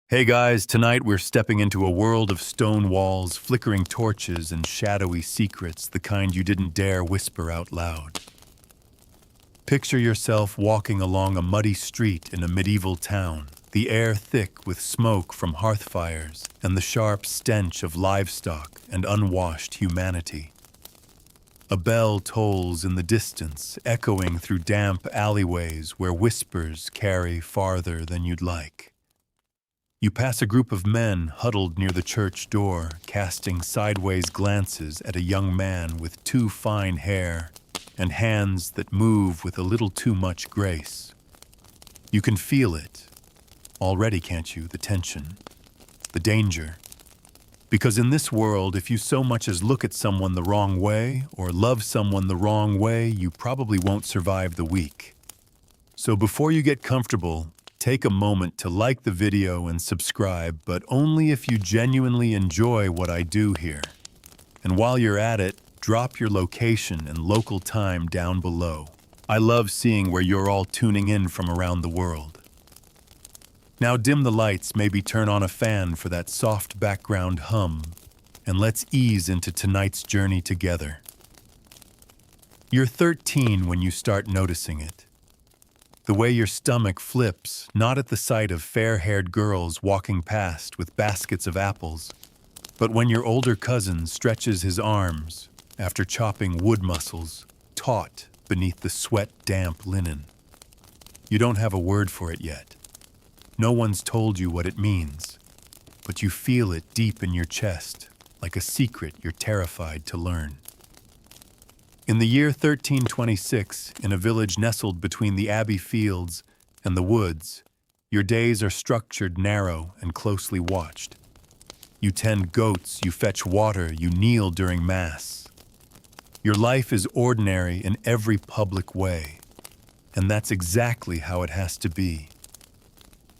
Hey guys, tonight we're stepping into a world of stone walls, flickering torches, and shadowy secrets, the kind you didn't dare whisper out loud. Picture yourself walking along a muddy street in a medieval town, the air thick with smoke from hearth fires and the sharp stench of livestock and unwashed humanity. A bell tolls in the distance, echoing through damp alleyways where whispers carry farther than you'd like. You pass a group of men huddled near the church door, casting sideways glances at a young man with too fine hair and hands that move with a little too much grace. You can feel it. Already, can't you? The tension, the danger. Because in this world, if you so much as look at someone the wrong way or love someone the wrong way, you probably won't survive the week. So before you get comfortable, take a moment to like the video and subscribe, but only if you genuinely enjoy what I do here. And while you're at it, drop your location and local time down below. I love seeing where you're all tuning in from around the world. Now dim the lights, maybe turn on a fan for that soft background hum, and let's ease into tonight's journey together. You're 13 when you start noticing it. The way your stomach flips, not at the sight of fair-haired girls walking past with baskets of apples, but when your older cousin stretches his arms after chopping wood muscles, taut beneath the sweat-damp linen. You don't have a word for it yet. No one's told you what it means, but you feel it deep in your chest, like a secret you're terrified to learn. In the year 1326, in a village nestled between the abbey fields and the woods, your days are structured narrow and closely watched. You tend goats, you fetch water, you kneel during Mass. Your life is ordinary in every public way, and that's exactly how it has to be.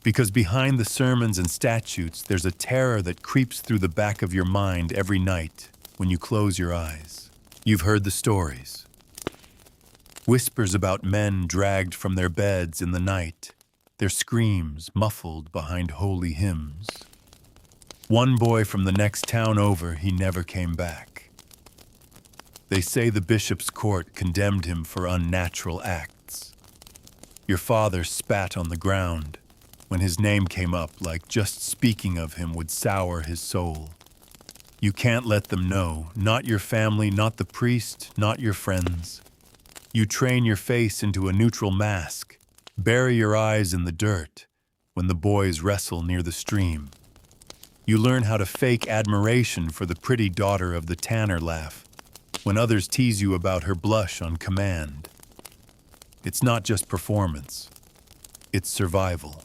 Because behind the sermons and statutes, there's a terror that creeps through the back of your mind every night when you close your eyes. You've heard the stories. Whispers about men dragged from their beds in the night, their screams muffled behind holy hymns. One boy from the next town over, he never came back. They say the bishop's court condemned him for unnatural acts. Your father spat on the ground when his name came up, like just speaking of him would sour his soul. You can't let them know, not your family, not the priest, not your friends. You train your face into a neutral mask, bury your eyes in the dirt when the boys wrestle near the stream. You learn how to fake admiration for the pretty daughter of the tanner laugh when others tease you about her blush on command. It's not just performance, it's survival.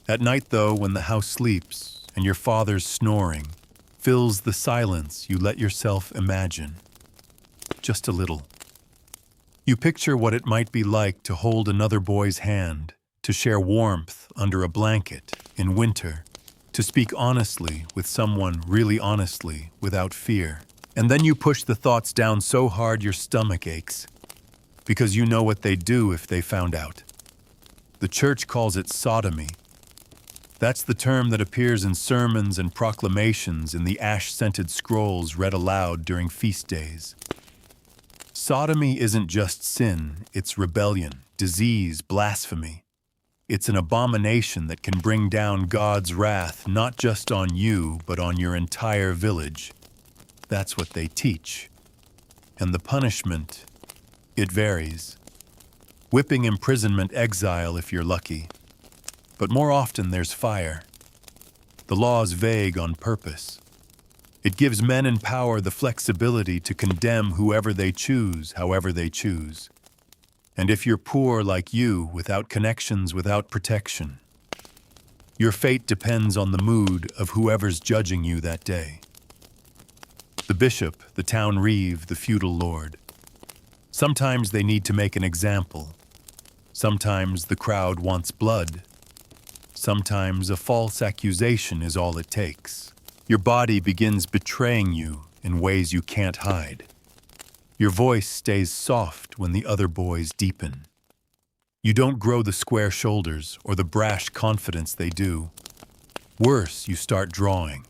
At night, though, when the house sleeps and your father's snoring fills the silence, you let yourself imagine. Just a little. You picture what it might be like to hold another boy's hand, to share warmth under a blanket in winter, to speak honestly with someone really honestly, without fear. And then you push the thoughts down so hard your stomach aches, because you know what they'd do if they found out. The church calls it sodomy. That's the term that appears in sermons and proclamations in the ash-scented scrolls read aloud during feast days. Sodomy isn't just sin, it's rebellion, disease, blasphemy. It's an abomination that can bring down God's wrath not just on you, but on your entire village. That's what they teach. And the punishment, it varies. Whipping, imprisonment, exile if you're lucky. But more often there's fire. The law is vague on purpose. It gives men in power the flexibility to condemn whoever they choose, however they choose. And if you're poor like you, without connections, without protection, your fate depends on the mood of whoever's judging you that day. The bishop, the town reeve, the feudal lord. Sometimes they need to make an example. Sometimes the crowd wants blood. Sometimes a false accusation is all it takes. Your body begins betraying you in ways you can't hide. Your voice stays soft when the other boys deepen. You don't grow the square shoulders or the brash confidence they do. Worse, you start drawing,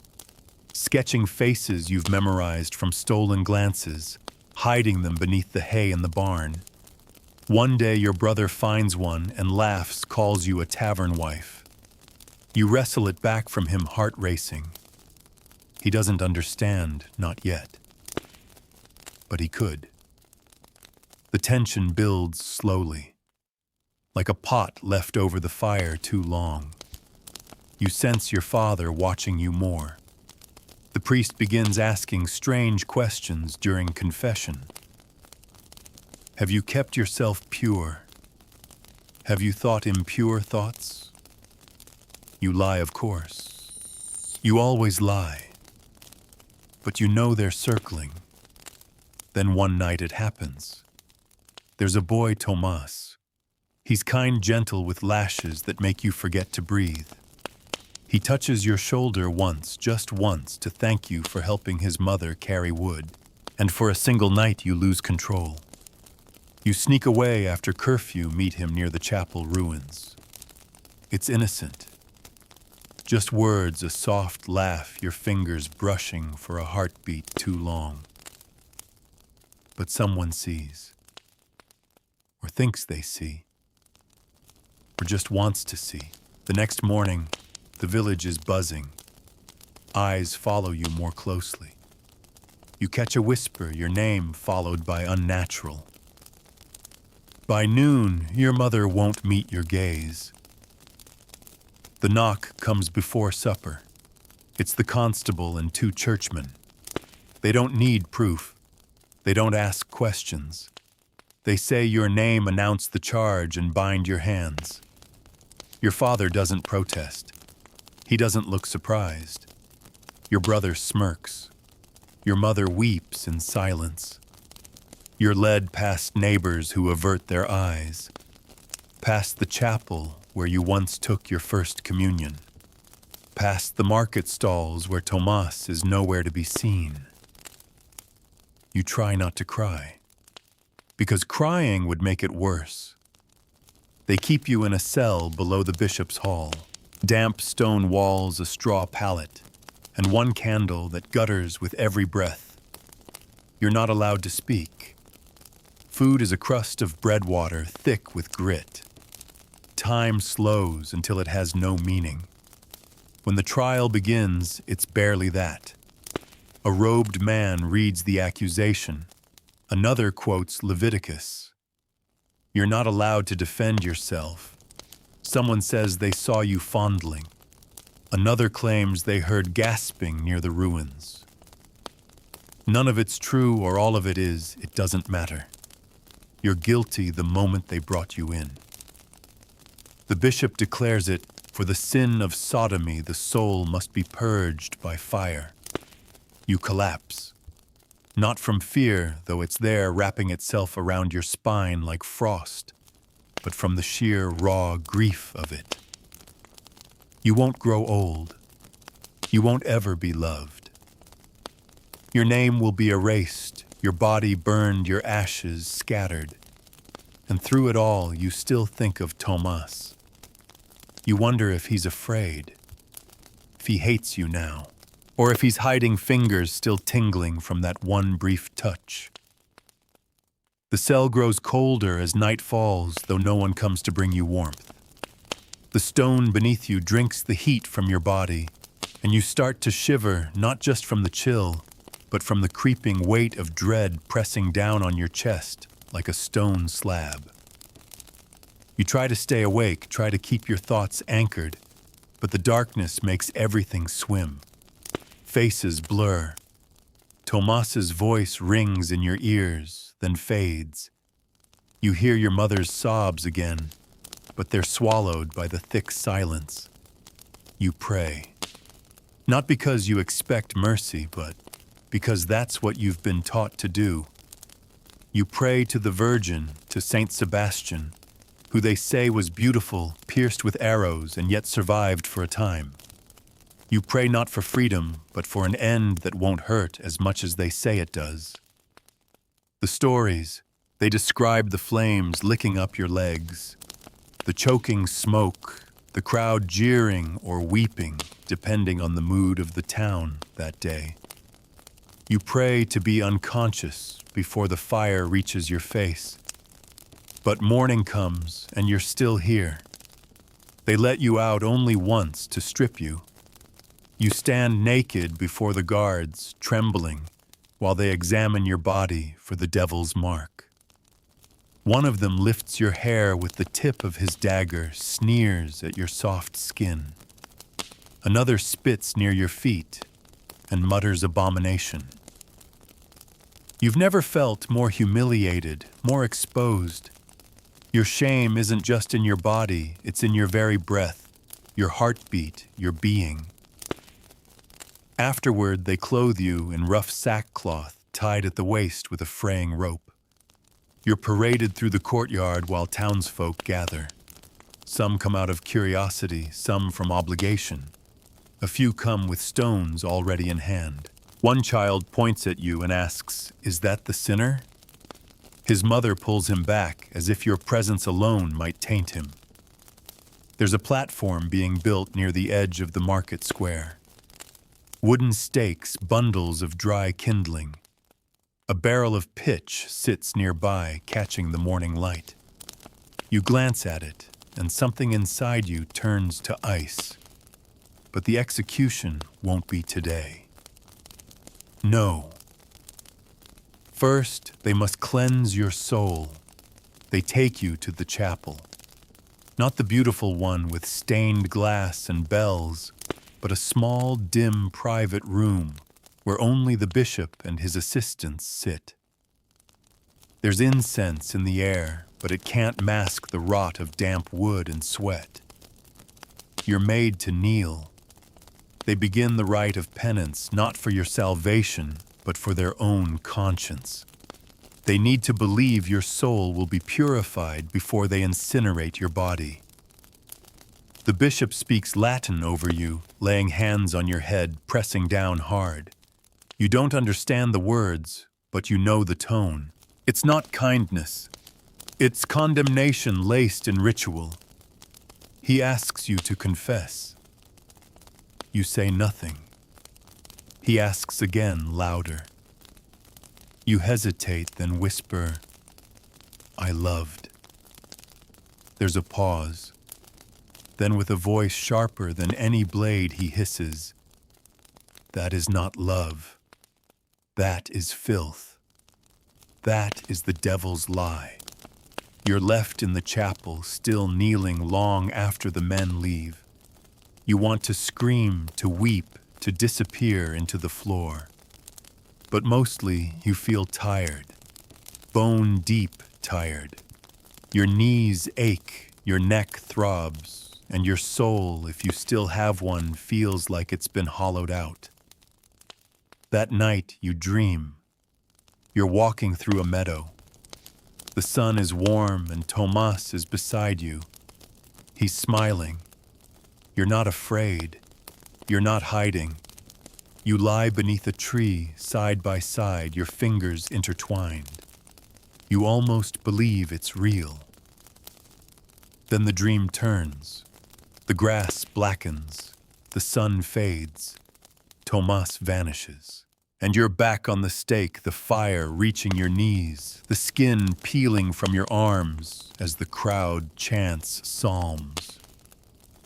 sketching faces you've memorized from stolen glances, hiding them beneath the hay in the barn. One day your brother finds one and laughs, calls you a tavern wife. You wrestle it back from him, heart racing. He doesn't understand, not yet. But he could. The tension builds slowly, like a pot left over the fire too long. You sense your father watching you more. The priest begins asking strange questions during confession. Have you kept yourself pure? Have you thought impure thoughts? You lie, of course. You always lie. But you know they're circling. Then one night it happens. There's a boy, Tomas. He's kind, gentle, with lashes that make you forget to breathe. He touches your shoulder once, just once, to thank you for helping his mother carry wood. And for a single night you lose control. You sneak away after curfew, meet him near the chapel ruins. It's innocent. Just words, a soft laugh, your fingers brushing for a heartbeat too long. But someone sees. Or thinks they see. Or just wants to see. The next morning, the village is buzzing. Eyes follow you more closely. You catch a whisper, your name followed by unnatural. By noon, your mother won't meet your gaze. The knock comes before supper. It's the constable and two churchmen. They don't need proof. They don't ask questions. They say your name, announce the charge, and bind your hands. Your father doesn't protest. He doesn't look surprised. Your brother smirks. Your mother weeps in silence. You're led past neighbors who avert their eyes, past the chapel where you once took your first communion, past the market stalls where Tomas is nowhere to be seen. You try not to cry, because crying would make it worse. They keep you in a cell below the bishop's hall. Damp stone walls, a straw pallet, and one candle that gutters with every breath. You're not allowed to speak. Food is a crust of bread water, thick with grit. Time slows until it has no meaning. When the trial begins, it's barely that. A robed man reads the accusation. Another quotes Leviticus. You're not allowed to defend yourself. Someone says they saw you fondling. Another claims they heard gasping near the ruins. None of it's true, or all of it is, it doesn't matter. You're guilty the moment they brought you in. The bishop declares it, for the sin of sodomy the soul must be purged by fire. You collapse. Not from fear, though it's there wrapping itself around your spine like frost, but from the sheer raw grief of it. You won't grow old. You won't ever be loved. Your name will be erased, your body burned, your ashes scattered. And through it all, you still think of Tomas. You wonder if he's afraid, if he hates you now, or if he's hiding fingers still tingling from that one brief touch. The cell grows colder as night falls, though no one comes to bring you warmth. The stone beneath you drinks the heat from your body, and you start to shiver not just from the chill, but from the creeping weight of dread pressing down on your chest like a stone slab. You try to stay awake, try to keep your thoughts anchored, but the darkness makes everything swim. Faces blur. Tomas's voice rings in your ears, then fades. You hear your mother's sobs again, but they're swallowed by the thick silence. You pray. Not because you expect mercy, but because that's what you've been taught to do. You pray to the Virgin, to Saint Sebastian, who they say was beautiful, pierced with arrows, and yet survived for a time. You pray not for freedom, but for an end that won't hurt as much as they say it does. The stories, they describe the flames licking up your legs, the choking smoke, the crowd jeering or weeping, depending on the mood of the town that day. You pray to be unconscious before the fire reaches your face. But morning comes and you're still here. They let you out only once to strip you. You stand naked before the guards, trembling, while they examine your body for the devil's mark. One of them lifts your hair with the tip of his dagger, sneers at your soft skin. Another spits near your feet and mutters abomination. You've never felt more humiliated, more exposed. Your shame isn't just in your body, it's in your very breath, your heartbeat, your being. Afterward, they clothe you in rough sackcloth tied at the waist with a fraying rope. You're paraded through the courtyard while townsfolk gather. Some come out of curiosity, some from obligation. A few come with stones already in hand. One child points at you and asks, "Is that the sinner?" His mother pulls him back as if your presence alone might taint him. There's a platform being built near the edge of the market square. Wooden stakes, bundles of dry kindling. A barrel of pitch sits nearby, catching the morning light. You glance at it, and something inside you turns to ice. But the execution won't be today. No. First, they must cleanse your soul. They take you to the chapel. Not the beautiful one with stained glass and bells, but a small, dim, private room where only the bishop and his assistants sit. There's incense in the air, but it can't mask the rot of damp wood and sweat. You're made to kneel. They begin the rite of penance, not for your salvation, but for their own conscience. They need to believe your soul will be purified before they incinerate your body. The bishop speaks Latin over you, laying hands on your head, pressing down hard. You don't understand the words, but you know the tone. It's not kindness. It's condemnation laced in ritual. He asks you to confess. You say nothing. He asks again, louder. You hesitate, then whisper, "I loved." There's a pause. Then with a voice sharper than any blade he hisses, "That is not love. That is filth. That is the devil's lie." You're left in the chapel, still kneeling long after the men leave. You want to scream, to weep, to disappear into the floor. But mostly you feel tired, bone-deep tired. Your knees ache, your neck throbs, and your soul, if you still have one, feels like it's been hollowed out. That night you dream. You're walking through a meadow. The sun is warm and Tomas is beside you. He's smiling. You're not afraid. You're not hiding. You lie beneath a tree, side by side, your fingers intertwined. You almost believe it's real. Then the dream turns. The grass blackens. The sun fades. Tomas vanishes. And you're back on the stake, the fire reaching your knees, the skin peeling from your arms as the crowd chants psalms.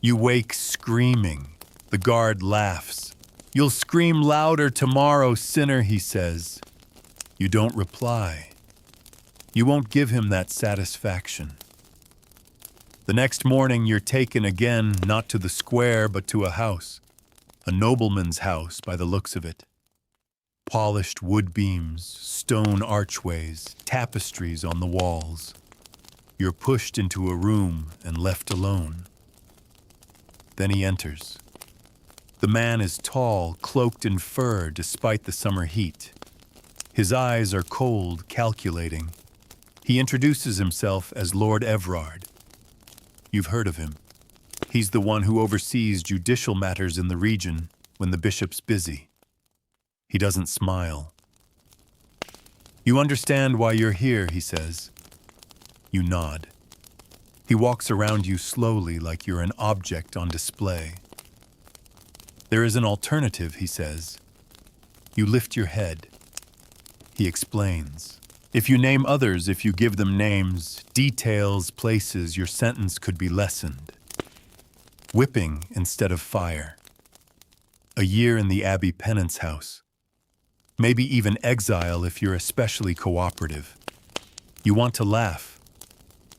You wake screaming. The guard laughs. "You'll scream louder tomorrow, sinner," he says. You don't reply. You won't give him that satisfaction. The next morning you're taken again, not to the square, but to a house. A nobleman's house by the looks of it. Polished wood beams, stone archways, tapestries on the walls. You're pushed into a room and left alone. Then he enters. The man is tall, cloaked in fur despite the summer heat. His eyes are cold, calculating. He introduces himself as Lord Everard. You've heard of him. He's the one who oversees judicial matters in the region when the bishop's busy. He doesn't smile. "You understand why you're here," he says. You nod. He walks around you slowly like you're an object on display. There is an alternative, he says. You lift your head. He explains. If you name others, if you give them names, details, places, your sentence could be lessened. Whipping instead of fire. A year in the Abbey penance house. Maybe even exile if you're especially cooperative. You want to laugh.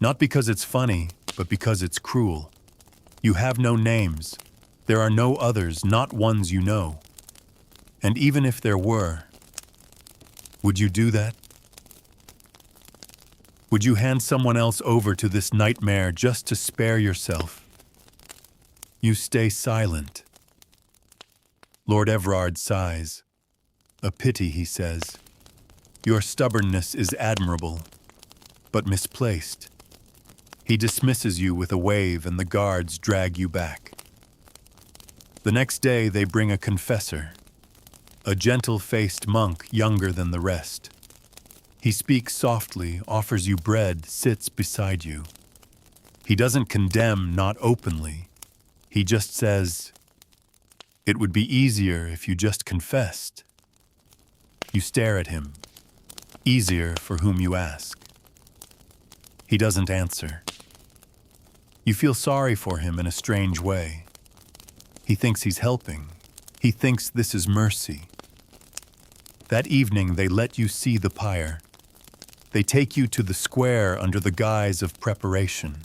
Not because it's funny, but because it's cruel. You have no names. There are no others, not ones you know. And even if there were, would you do that? Would you hand someone else over to this nightmare just to spare yourself? You stay silent. Lord Everard sighs. A pity, he says. Your stubbornness is admirable, but misplaced. He dismisses you with a wave and the guards drag you back. The next day they bring a confessor, a gentle-faced monk younger than the rest. He speaks softly, offers you bread, sits beside you. He doesn't condemn, not openly. He just says, "It would be easier if you just confessed." You stare at him. Easier for whom you ask. He doesn't answer. You feel sorry for him in a strange way. He thinks he's helping. He thinks this is mercy. That evening they let you see the pyre. They take you to the square under the guise of preparation.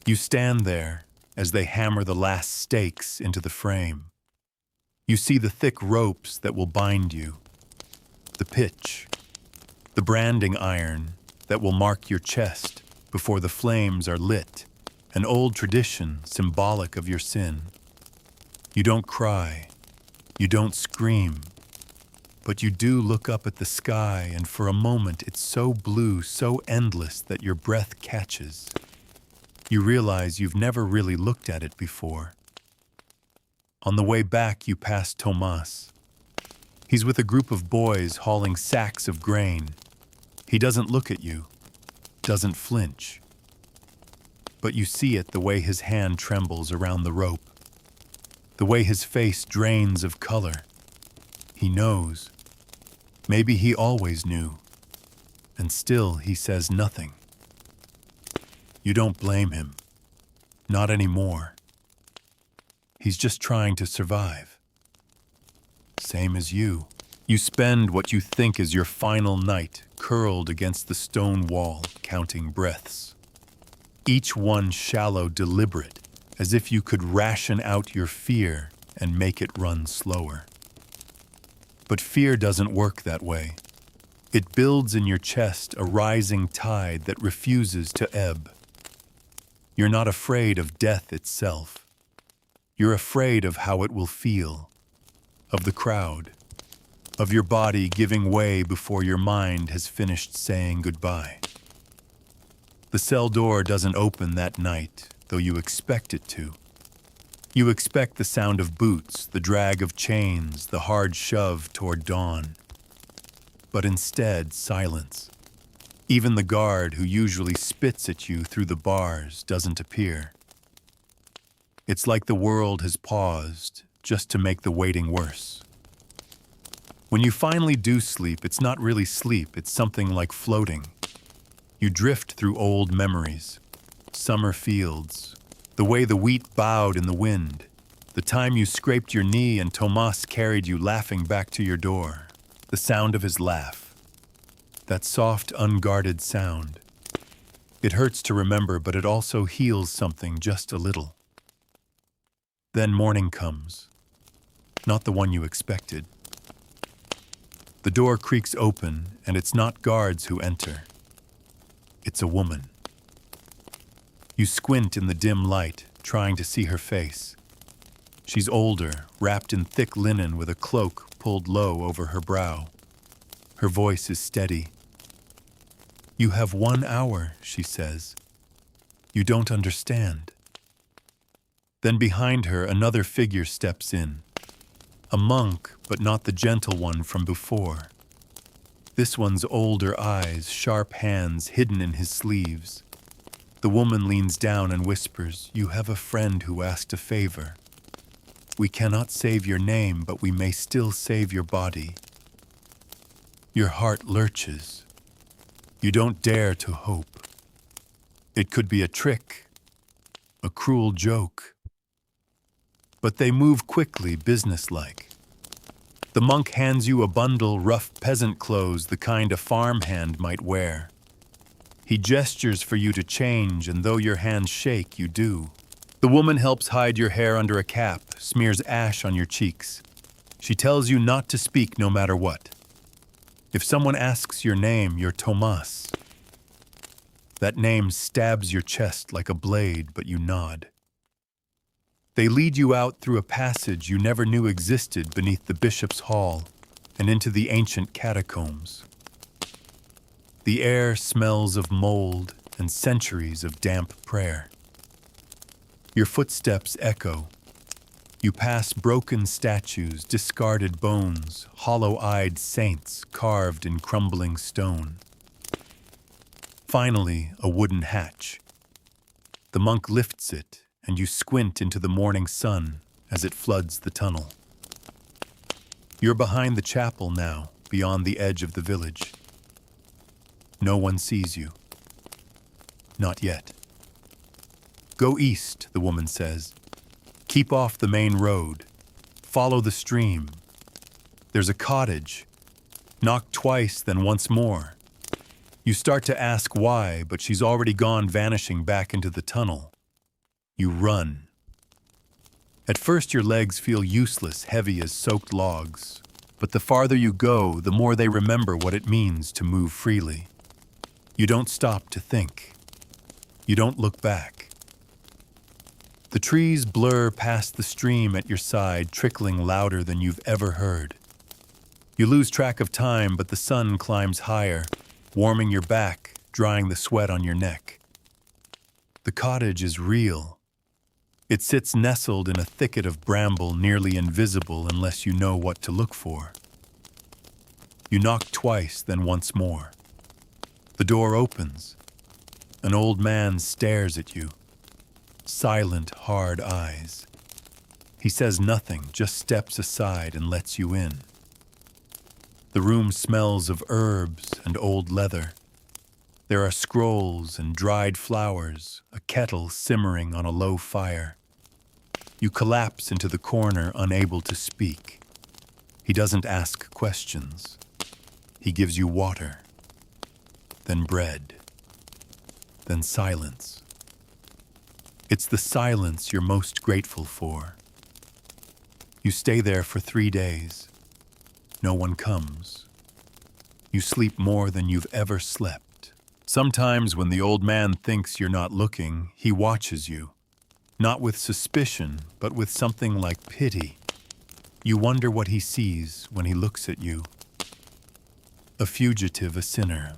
You stand there as they hammer the last stakes into the frame. You see the thick ropes that will bind you, the pitch, the branding iron that will mark your chest before the flames are lit, an old tradition symbolic of your sin. You don't cry, you don't scream, but you do look up at the sky, and for a moment it's so blue, so endless that your breath catches. You realize you've never really looked at it before. On the way back, you pass Tomas. He's with a group of boys hauling sacks of grain. He doesn't look at you, doesn't flinch. But you see it the way his hand trembles around the rope, the way his face drains of color. He knows. Maybe he always knew. And still he says nothing. You don't blame him. Not anymore. He's just trying to survive. Same as you. You spend what you think is your final night, curled against the stone wall, counting breaths. Each one shallow, deliberate, as if you could ration out your fear and make it run slower. But fear doesn't work that way. It builds in your chest a rising tide that refuses to ebb. You're not afraid of death itself. You're afraid of how it will feel, of the crowd, of your body giving way before your mind has finished saying goodbye. The cell door doesn't open that night, though you expect it to. You expect the sound of boots, the drag of chains, the hard shove toward dawn. But instead, silence. Even the guard who usually spits at you through the bars doesn't appear. It's like the world has paused just to make the waiting worse. When you finally do sleep, it's not really sleep, it's something like floating. You drift through old memories, summer fields, the way the wheat bowed in the wind, the time you scraped your knee and Tomas carried you laughing back to your door, the sound of his laugh, that soft, unguarded sound. It hurts to remember, but it also heals something just a little. Then morning comes, not the one you expected. The door creaks open, and it's not guards who enter. It's a woman. You squint in the dim light, trying to see her face. She's older, wrapped in thick linen with a cloak pulled low over her brow. Her voice is steady. "You have 1 hour," she says. "You don't understand." Then behind her, another figure steps in. A monk, but not the gentle one from before. This one's older eyes, sharp hands hidden in his sleeves. The woman leans down and whispers, "You have a friend who asked a favor." We cannot save your name, but we may still save your body. Your heart lurches. You don't dare to hope. It could be a trick, a cruel joke. But they move quickly, businesslike. The monk hands you a bundle, rough peasant clothes, the kind a farmhand might wear. He gestures for you to change, and though your hands shake, you do. The woman helps hide your hair under a cap, smears ash on your cheeks. She tells you not to speak no matter what. If someone asks your name, you're Tomas. That name stabs your chest like a blade, but you nod. They lead you out through a passage you never knew existed beneath the bishop's hall and into the ancient catacombs. The air smells of mold and centuries of damp prayer. Your footsteps echo. You pass broken statues, discarded bones, hollow-eyed saints carved in crumbling stone. Finally, a wooden hatch. The monk lifts it, and you squint into the morning sun as it floods the tunnel. You're behind the chapel now, beyond the edge of the village. No one sees you. Not yet. Go east, the woman says. Keep off the main road. Follow the stream. There's a cottage. Knock twice, then once more. You start to ask why, but she's already gone, vanishing back into the tunnel. You run. At first your legs feel useless, heavy as soaked logs, but the farther you go, the more they remember what it means to move freely. You don't stop to think. You don't look back. The trees blur past the stream at your side, trickling louder than you've ever heard. You lose track of time, but the sun climbs higher, warming your back, drying the sweat on your neck. The cottage is real. It sits nestled in a thicket of bramble, nearly invisible unless you know what to look for. You knock twice, then once more. The door opens. An old man stares at you. Silent, hard eyes. He says nothing, just steps aside and lets you in. The room smells of herbs and old leather. There are scrolls and dried flowers, a kettle simmering on a low fire. You collapse into the corner, unable to speak. He doesn't ask questions. He gives you water, then bread, then silence. It's the silence you're most grateful for. You stay there for 3 days. No one comes. You sleep more than you've ever slept. Sometimes when the old man thinks you're not looking, he watches you. Not with suspicion, but with something like pity. You wonder what he sees when he looks at you. A fugitive, a sinner.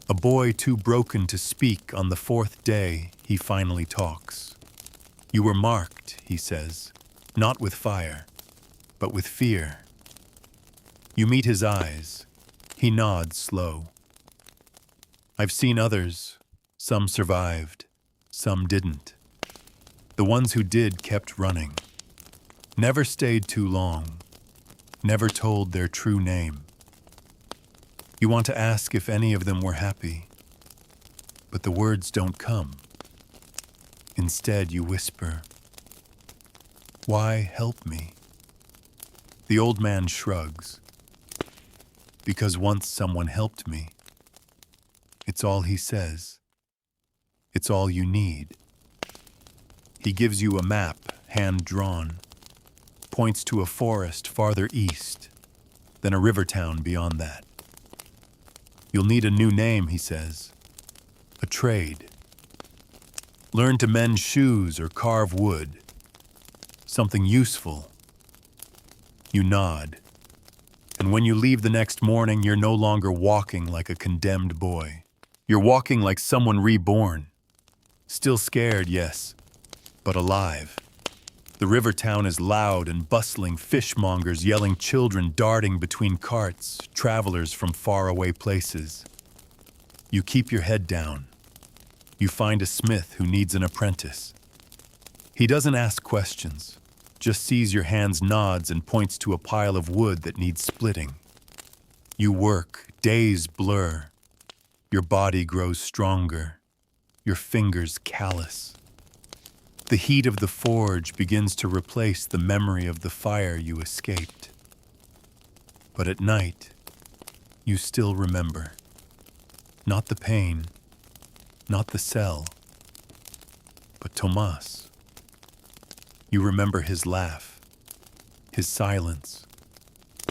A boy too broken to speak. On the 4th day, he finally talks. You were marked, he says, not with fire, but with fear. You meet his eyes. He nods slow. I've seen others. Some survived. Some didn't. The ones who did kept running. Never stayed too long. Never told their true name. You want to ask if any of them were happy, but the words don't come. Instead, you whisper, "Why help me?" The old man shrugs. Because once someone helped me. It's all he says. It's all you need. He gives you a map, hand-drawn, points to a forest farther east, then a river town beyond that. You'll need a new name, he says. A trade. Learn to mend shoes or carve wood. Something useful. You nod. And when you leave the next morning, you're no longer walking like a condemned boy. You're walking like someone reborn. Still scared, yes, but alive. The river town is loud and bustling, fishmongers yelling, children darting between carts, travelers from faraway places. You keep your head down. You find a smith who needs an apprentice. He doesn't ask questions, just sees your hands, nods, and points to a pile of wood that needs splitting. You work, days blur. Your body grows stronger, your fingers callous. The heat of the forge begins to replace the memory of the fire you escaped. But at night, you still remember. Not the pain, not the cell, but Tomas. You remember his laugh, his silence,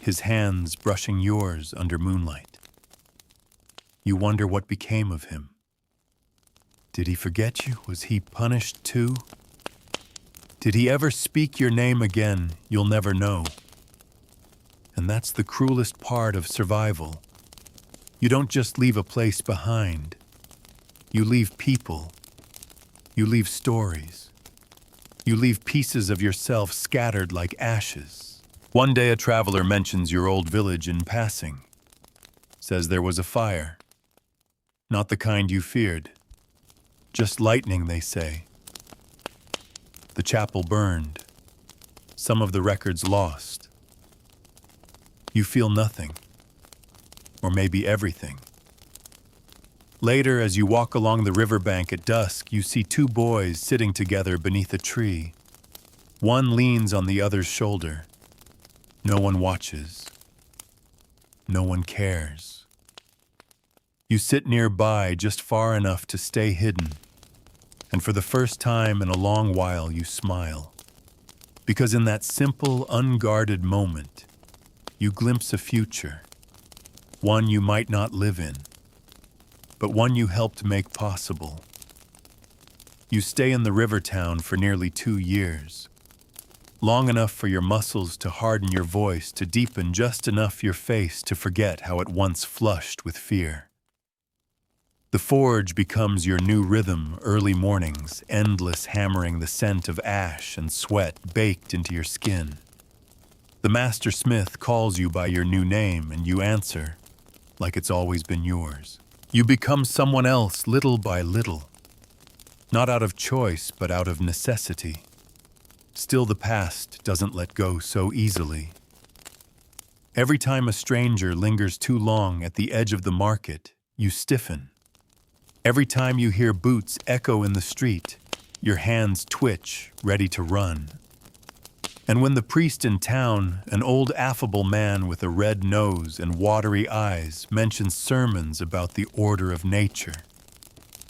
his hands brushing yours under moonlight. You wonder what became of him. Did he forget you? Was he punished too? Did he ever speak your name again? You'll never know. And that's the cruelest part of survival. You don't just leave a place behind. You leave people. You leave stories. You leave pieces of yourself scattered like ashes. One day a traveler mentions your old village in passing. Says there was a fire. Not the kind you feared. Just lightning, they say. The chapel burned. Some of the records lost. You feel nothing. Or maybe everything. Later, as you walk along the riverbank at dusk, you see two boys sitting together beneath a tree. One leans on the other's shoulder. No one watches. No one cares. You sit nearby just far enough to stay hidden. And for the first time in a long while, you smile. Because in that simple, unguarded moment, you glimpse a future. One you might not live in, but one you helped make possible. You stay in the river town for nearly 2 years, long enough for your muscles to harden your voice, to deepen just enough your face to forget how it once flushed with fear. The forge becomes your new rhythm, early mornings, endless hammering, the scent of ash and sweat baked into your skin. The master smith calls you by your new name and you answer like it's always been yours. You become someone else little by little, not out of choice but out of necessity. Still, the past doesn't let go so easily. Every time a stranger lingers too long at the edge of the market, you stiffen. Every time you hear boots echo in the street, your hands twitch, ready to run. And when the priest in town, an old affable man with a red nose and watery eyes, mentions sermons about the order of nature,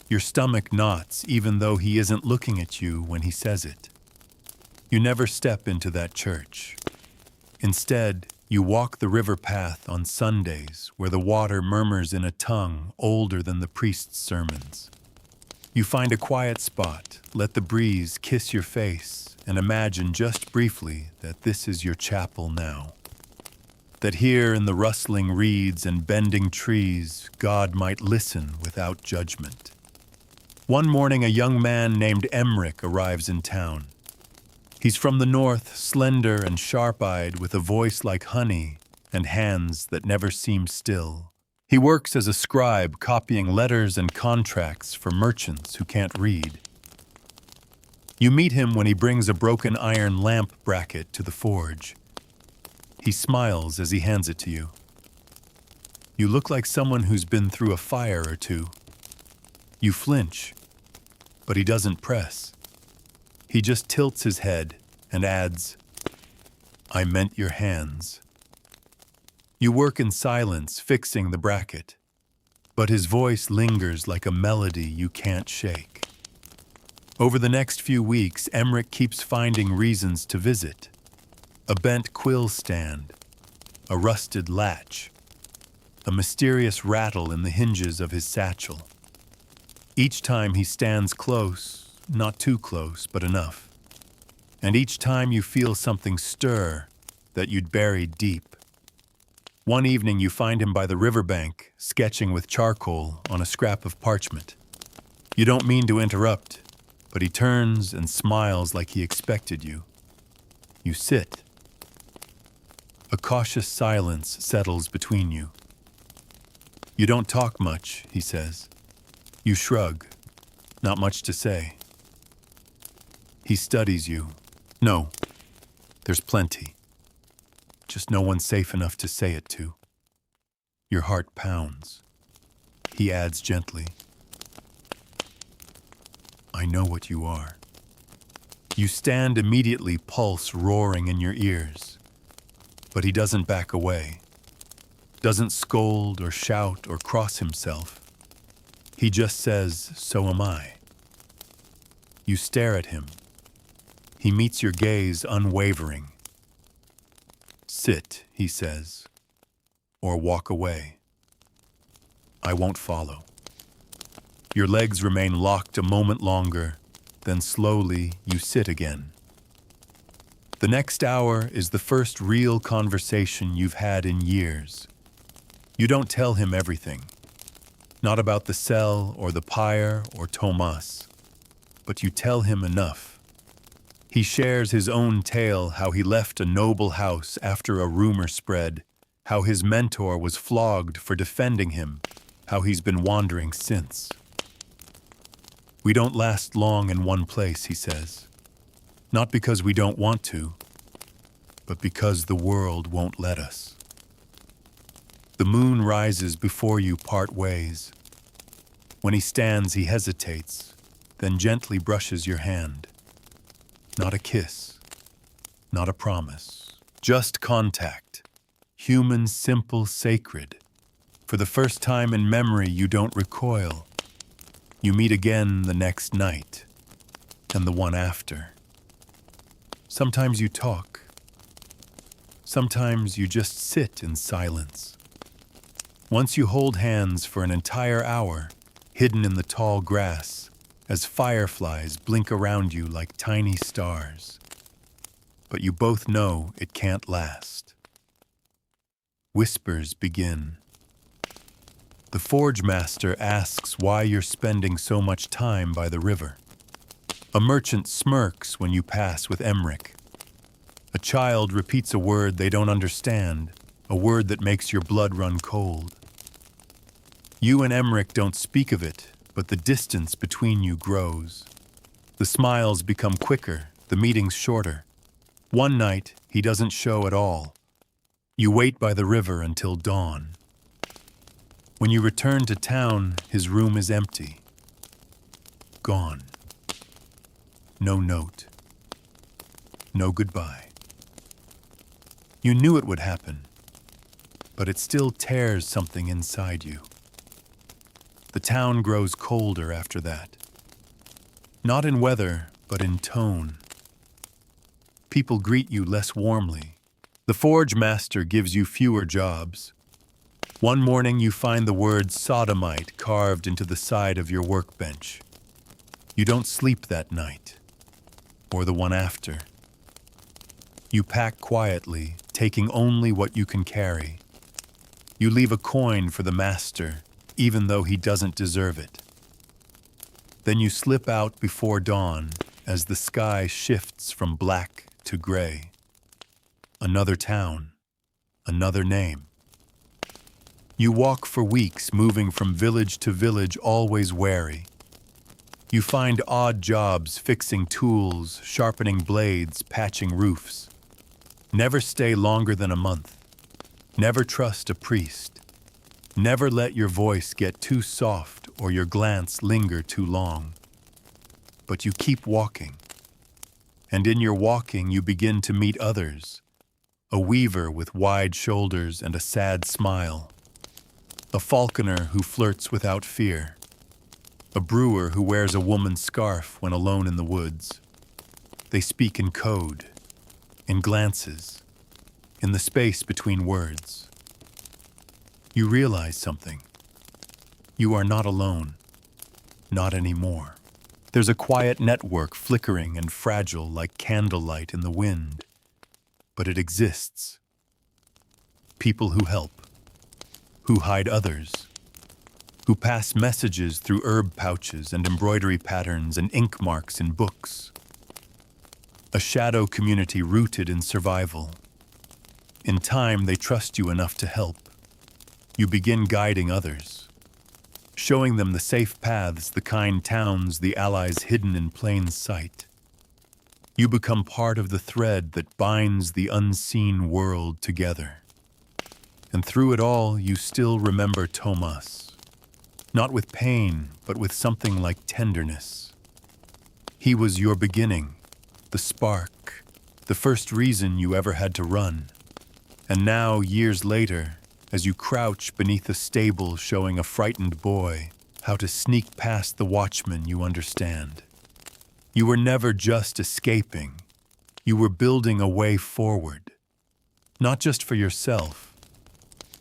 your stomach knots even though he isn't looking at you when he says it. You never step into that church. Instead, you walk the river path on Sundays where the water murmurs in a tongue older than the priest's sermons. You find a quiet spot, let the breeze kiss your face, and imagine just briefly that this is your chapel now. That here in the rustling reeds and bending trees, God might listen without judgment. One morning, a young man named Emmerich arrives in town. He's from the north, slender and sharp-eyed, with a voice like honey and hands that never seem still. He works as a scribe, copying letters and contracts for merchants who can't read. You meet him when he brings a broken iron lamp bracket to the forge. He smiles as he hands it to you. You look like someone who's been through a fire or two. You flinch, but he doesn't press. He just tilts his head and adds, "I meant your hands." You work in silence, fixing the bracket, but his voice lingers like a melody you can't shake. Over the next few weeks, Emmerich keeps finding reasons to visit. A bent quill stand, a rusted latch, a mysterious rattle in the hinges of his satchel. Each time he stands close, not too close, but enough. And each time you feel something stir that you'd buried deep. One evening you find him by the riverbank, sketching with charcoal on a scrap of parchment. You don't mean to interrupt, but he turns and smiles like he expected you. You sit. A cautious silence settles between you. You don't talk much, he says. You shrug. Not much to say. He studies you. No, there's plenty. Just no one safe enough to say it to. Your heart pounds. He adds gently, I know what you are. You stand immediately, pulse roaring in your ears. But he doesn't back away. Doesn't scold or shout or cross himself. He just says, so am I. You stare at him. He meets your gaze unwavering. Sit, he says, or walk away. I won't follow. Your legs remain locked a moment longer, then slowly you sit again. The next hour is the first real conversation you've had in years. You don't tell him everything. Not about the cell or the pyre or Tomas, but you tell him enough. He shares his own tale, how he left a noble house after a rumor spread, how his mentor was flogged for defending him, how he's been wandering since. We don't last long in one place, he says. Not because we don't want to, but because the world won't let us. The moon rises before you part ways. When he stands, he hesitates, then gently brushes your hand. Not a kiss, not a promise, just contact. Human, simple, sacred. For the first time in memory, you don't recoil. You meet again the next night, and the one after. Sometimes you talk. Sometimes you just sit in silence. Once you hold hands for an entire hour, hidden in the tall grass, as fireflies blink around you like tiny stars. But you both know it can't last. Whispers begin. The forge master asks why you're spending so much time by the river. A merchant smirks when you pass with Emmerich. A child repeats a word they don't understand, a word that makes your blood run cold. You and Emmerich don't speak of it, but the distance between you grows. The smiles become quicker, the meetings shorter. One night, he doesn't show at all. You wait by the river until dawn. When you return to town, his room is empty. Gone. No note. No goodbye. You knew it would happen, but it still tears something inside you. The town grows colder after that. Not in weather, but in tone. People greet you less warmly. The forge master gives you fewer jobs. One morning you find the word sodomite carved into the side of your workbench. You don't sleep that night, or the one after. You pack quietly, taking only what you can carry. You leave a coin for the master, even though he doesn't deserve it. Then you slip out before dawn as the sky shifts from black to gray. Another town, another name. You walk for weeks, moving from village to village, always wary. You find odd jobs fixing tools, sharpening blades, patching roofs. Never stay longer than a month. Never trust a priest. Never let your voice get too soft or your glance linger too long. But you keep walking. And in your walking, you begin to meet others. A weaver with wide shoulders and a sad smile. A falconer who flirts without fear. A brewer who wears a woman's scarf when alone in the woods. They speak in code, in glances, in the space between words. You realize something. You are not alone. Not anymore. There's a quiet network flickering and fragile like candlelight in the wind. But it exists. People who help. Who hide others, who pass messages through herb pouches and embroidery patterns and ink marks in books. A shadow community rooted in survival. In time, they trust you enough to help. You begin guiding others, showing them the safe paths, the kind towns, the allies hidden in plain sight. You become part of the thread that binds the unseen world together. And through it all, you still remember Tomas. Not with pain, but with something like tenderness. He was your beginning, the spark, the first reason you ever had to run. And now, years later, as you crouch beneath a stable showing a frightened boy how to sneak past the watchman, you understand. You were never just escaping. You were building a way forward. Not just for yourself,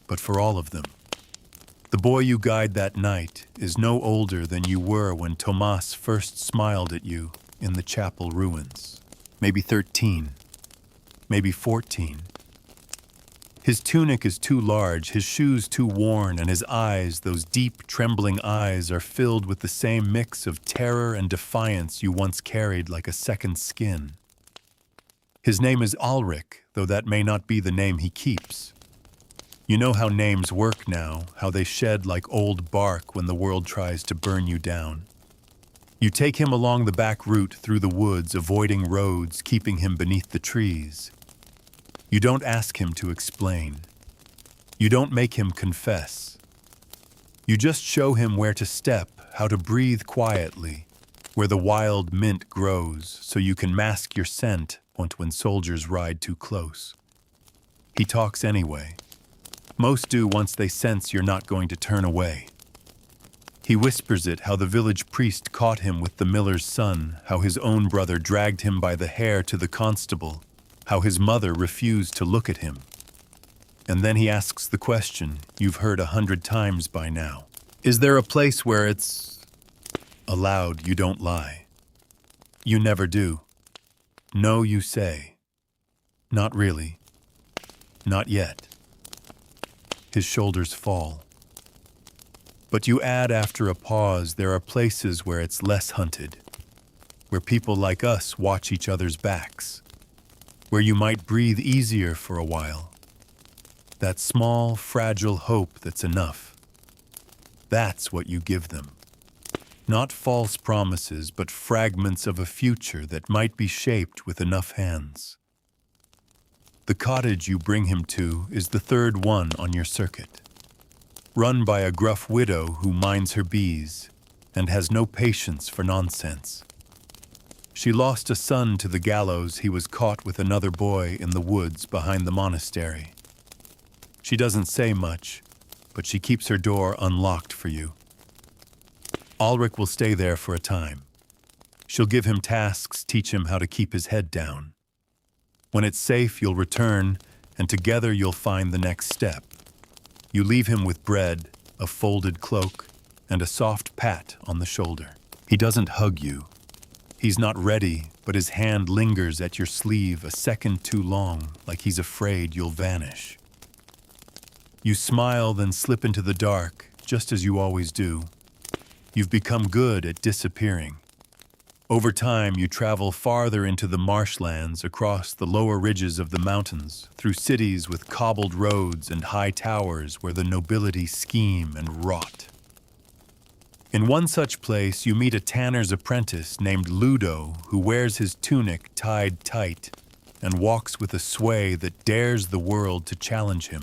but for all of them. The boy you guide that night is no older than you were when Tomas first smiled at you in the chapel ruins. Maybe 13, maybe 14. His tunic is too large, his shoes too worn, and his eyes, those deep, trembling eyes, are filled with the same mix of terror and defiance you once carried like a second skin. His name is Ulrich, though that may not be the name he keeps. You know how names work now, how they shed like old bark when the world tries to burn you down. You take him along the back route through the woods, avoiding roads, keeping him beneath the trees. You don't ask him to explain. You don't make him confess. You just show him where to step, how to breathe quietly, where the wild mint grows, so you can mask your scent when soldiers ride too close. He talks anyway. Most do once they sense you're not going to turn away. He whispers it, how the village priest caught him with the miller's son, how his own brother dragged him by the hair to the constable, how his mother refused to look at him. And then he asks the question you've heard 100 times by now. Is there a place where it's allowed you don't lie? You never do. No, you say. Not really. Not yet. His shoulders fall. But you add after a pause, there are places where it's less hunted, where people like us watch each other's backs, where you might breathe easier for a while. That small, fragile hope that's enough. That's what you give them. Not false promises, but fragments of a future that might be shaped with enough hands. The cottage you bring him to is the third one on your circuit, run by a gruff widow who minds her bees and has no patience for nonsense. She lost a son to the gallows. He was caught with another boy in the woods behind the monastery. She doesn't say much, but she keeps her door unlocked for you. Ulrich will stay there for a time. She'll give him tasks, teach him how to keep his head down. When it's safe, you'll return, and together you'll find the next step. You leave him with bread, a folded cloak, and a soft pat on the shoulder. He doesn't hug you. He's not ready, but his hand lingers at your sleeve a second too long, like he's afraid you'll vanish. You smile, then slip into the dark, just as you always do. You've become good at disappearing. Over time, you travel farther into the marshlands, across the lower ridges of the mountains, through cities with cobbled roads and high towers where the nobility scheme and rot. In one such place, you meet a tanner's apprentice named Ludo, who wears his tunic tied tight and walks with a sway that dares the world to challenge him.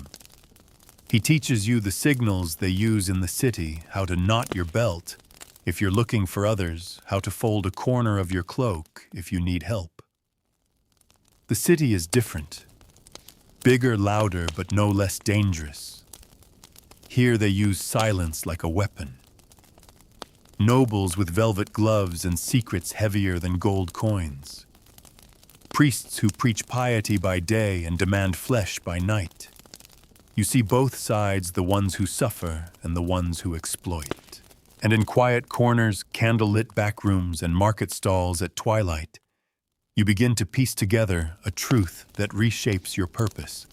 He teaches you the signals they use in the city, how to knot your belt if you're looking for others, how to fold a corner of your cloak if you need help. The city is different. Bigger, louder, but no less dangerous. Here they use silence like a weapon. Nobles with velvet gloves and secrets heavier than gold coins. Priests who preach piety by day and demand flesh by night. You see both sides, the ones who suffer and the ones who exploit. And in quiet corners, candle-lit back rooms, and market stalls at twilight, you begin to piece together a truth that reshapes your purpose.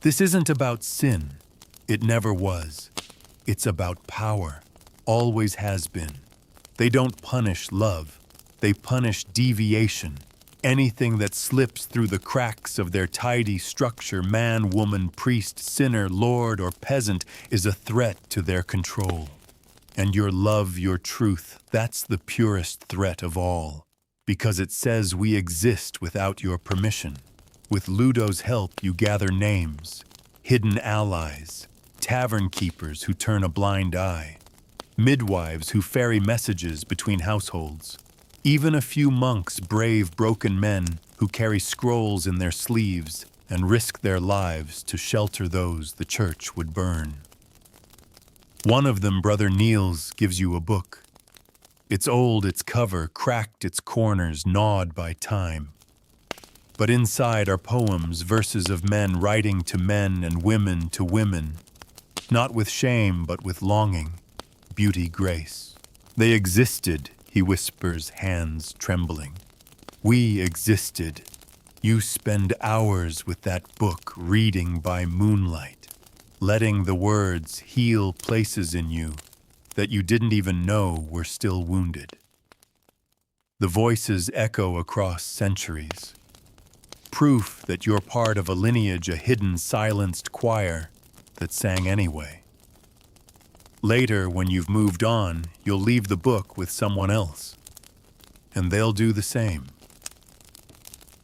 This isn't about sin. It never was. It's about power. Always has been. They don't punish love. They punish deviation. Anything that slips through the cracks of their tidy structure, man, woman, priest, sinner, lord, or peasant, is a threat to their control. And your love, your truth, that's the purest threat of all. because it says we exist without your permission. With Ludo's help, you gather names, hidden allies, tavern keepers who turn a blind eye, midwives who ferry messages between households, even a few monks brave broken men who carry scrolls in their sleeves and risk their lives to shelter those the church would burn. One of them, Brother Niels, gives you a book. It's old, its cover, cracked, its corners gnawed by time. But inside are poems, verses of men writing to men and women to women, not with shame but with longing, beauty, grace. They existed, he whispers, hands trembling. We existed. You spend hours with that book, reading by moonlight, letting the words heal places in you that you didn't even know were still wounded. The voices echo across centuries, proof that you're part of a lineage, a hidden, silenced choir that sang anyway. Later, when you've moved on, you'll leave the book with someone else, and they'll do the same.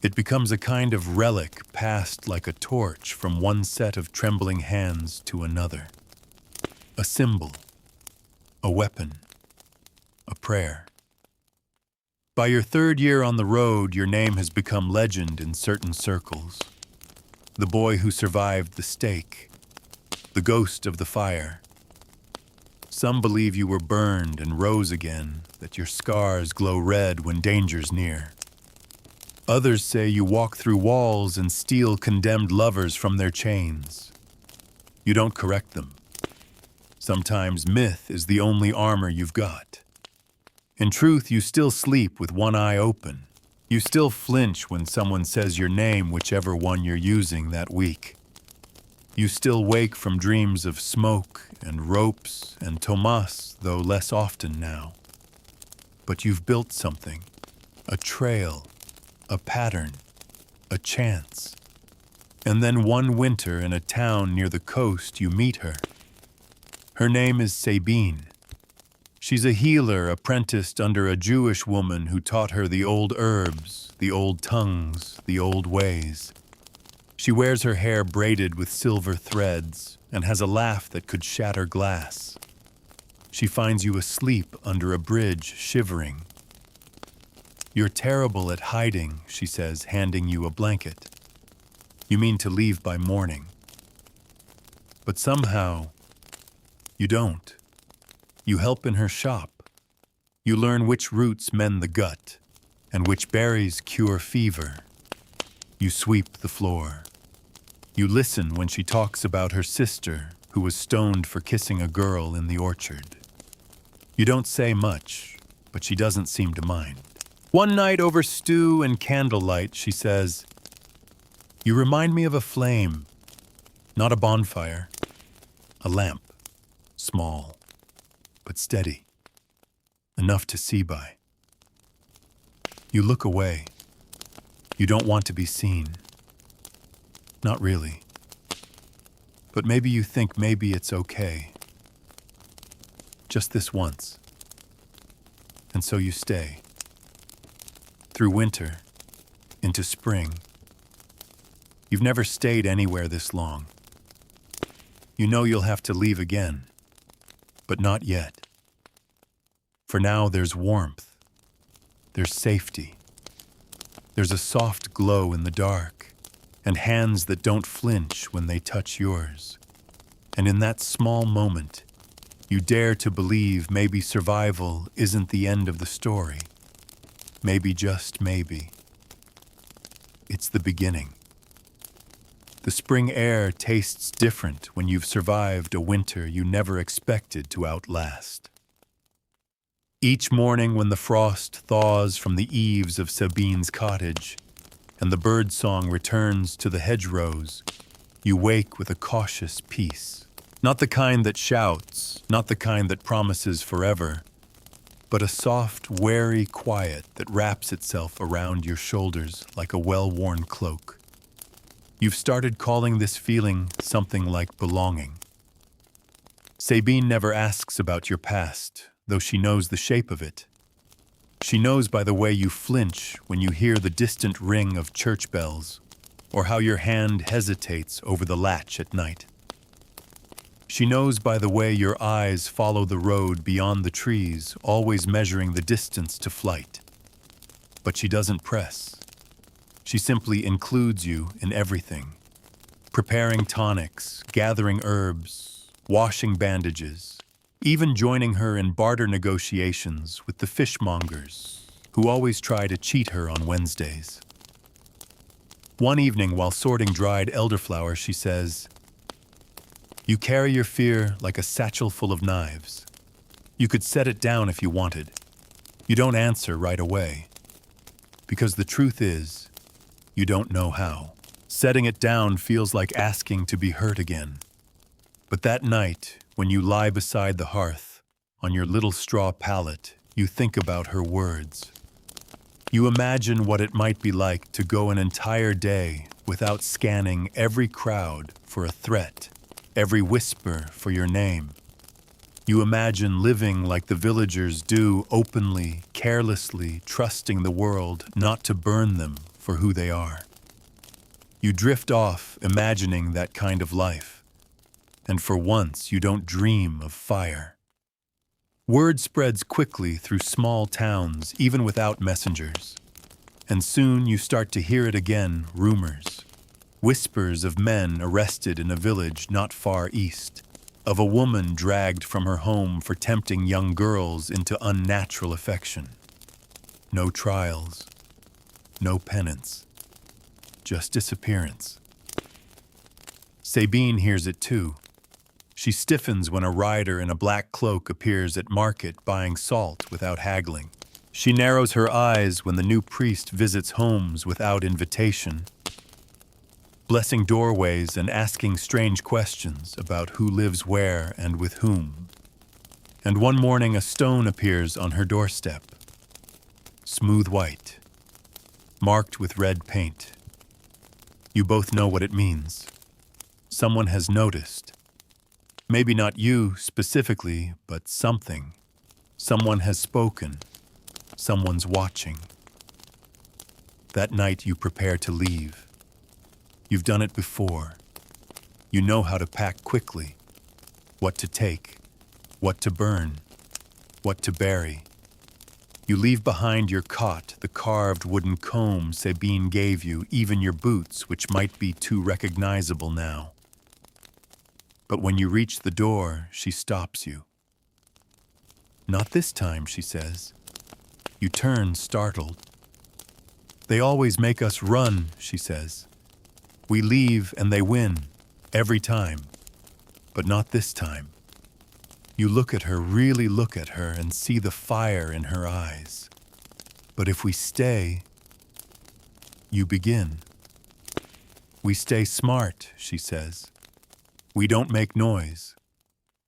It becomes a kind of relic passed like a torch from one set of trembling hands to another. A symbol, a weapon, a prayer. By your third year on the road, your name has become legend in certain circles. The boy who survived the stake, the ghost of the fire. Some believe you were burned and rose again, that your scars glow red when danger's near. Others say you walk through walls and steal condemned lovers from their chains. You don't correct them. Sometimes myth is the only armor you've got. In truth, you still sleep with one eye open. You still flinch when someone says your name, whichever one you're using that week. You still wake from dreams of smoke and ropes and Tomas, though less often now. But you've built something, a trail, a pattern, a chance. And then one winter in a town near the coast, you meet her. Her name is Sabine. She's a healer apprenticed under a Jewish woman who taught her the old herbs, the old tongues, the old ways. She wears her hair braided with silver threads and has a laugh that could shatter glass. She finds you asleep under a bridge, shivering. You're terrible at hiding, she says, handing you a blanket. You mean to leave by morning. But somehow, you don't. You help in her shop. You learn which roots mend the gut and which berries cure fever. You sweep the floor. You listen when she talks about her sister who was stoned for kissing a girl in the orchard. You don't say much, but she doesn't seem to mind. One night over stew and candlelight, she says, "You remind me of a flame, not a bonfire, a lamp, small, but steady, enough to see by." You look away. You don't want to be seen. Not really. But maybe you think maybe it's okay. Just this once. And so you stay. Through winter, into spring. You've never stayed anywhere this long. You know you'll have to leave again, but not yet. For now there's warmth, there's safety, there's a soft glow in the dark, and hands that don't flinch when they touch yours. And in that small moment, you dare to believe maybe survival isn't the end of the story. Maybe, just maybe, it's the beginning. The spring air tastes different when you've survived a winter you never expected to outlast. Each morning when the frost thaws from the eaves of Sabine's cottage and the birdsong returns to the hedgerows, you wake with a cautious peace. Not the kind that shouts, not the kind that promises forever, but a soft, wary quiet that wraps itself around your shoulders like a well-worn cloak. You've started calling this feeling something like belonging. Sabine never asks about your past, though she knows the shape of it. She knows by the way you flinch when you hear the distant ring of church bells, or how your hand hesitates over the latch at night. She knows by the way your eyes follow the road beyond the trees, always measuring the distance to flight. But she doesn't press. She simply includes you in everything. Preparing tonics, gathering herbs, washing bandages, even joining her in barter negotiations with the fishmongers, who always try to cheat her on Wednesdays. One evening, while sorting dried elderflower, she says, "You carry your fear like a satchel full of knives. You could set it down if you wanted. You don't answer right away. Because the truth is, you don't know how. Setting it down feels like asking to be hurt again. But that night, when you lie beside the hearth, on your little straw pallet, you think about her words. You imagine what it might be like to go an entire day without scanning every crowd for a threat, every whisper for your name. You imagine living like the villagers do, openly, carelessly, trusting the world not to burn them for who they are. You drift off imagining that kind of life, and for once you don't dream of fire. Word spreads quickly through small towns, even without messengers. And soon you start to hear it again, rumors. Whispers of men arrested in a village not far east, of a woman dragged from her home for tempting young girls into unnatural affection. No trials, no penance, just disappearance. Sabine hears it too. She stiffens when a rider in a black cloak appears at market buying salt without haggling. She narrows her eyes when the new priest visits homes without invitation, blessing doorways and asking strange questions about who lives where and with whom. And one morning a stone appears on her doorstep, smooth white, marked with red paint. You both know what it means. Someone has noticed. Maybe not you specifically, but something. Someone has spoken. Someone's watching. That night you prepare to leave. You've done it before. You know how to pack quickly, what to take, what to burn, what to bury. You leave behind your cot, the carved wooden comb Sabine gave you, even your boots, which might be too recognizable now. But when you reach the door, she stops you. "Not this time," she says. You turn, startled. "They always make us run," she says. "We leave and they win, every time. But not this time." You look at her, really look at her, and see the fire in her eyes. "But if we stay," you begin. "We stay smart," she says. "We don't make noise.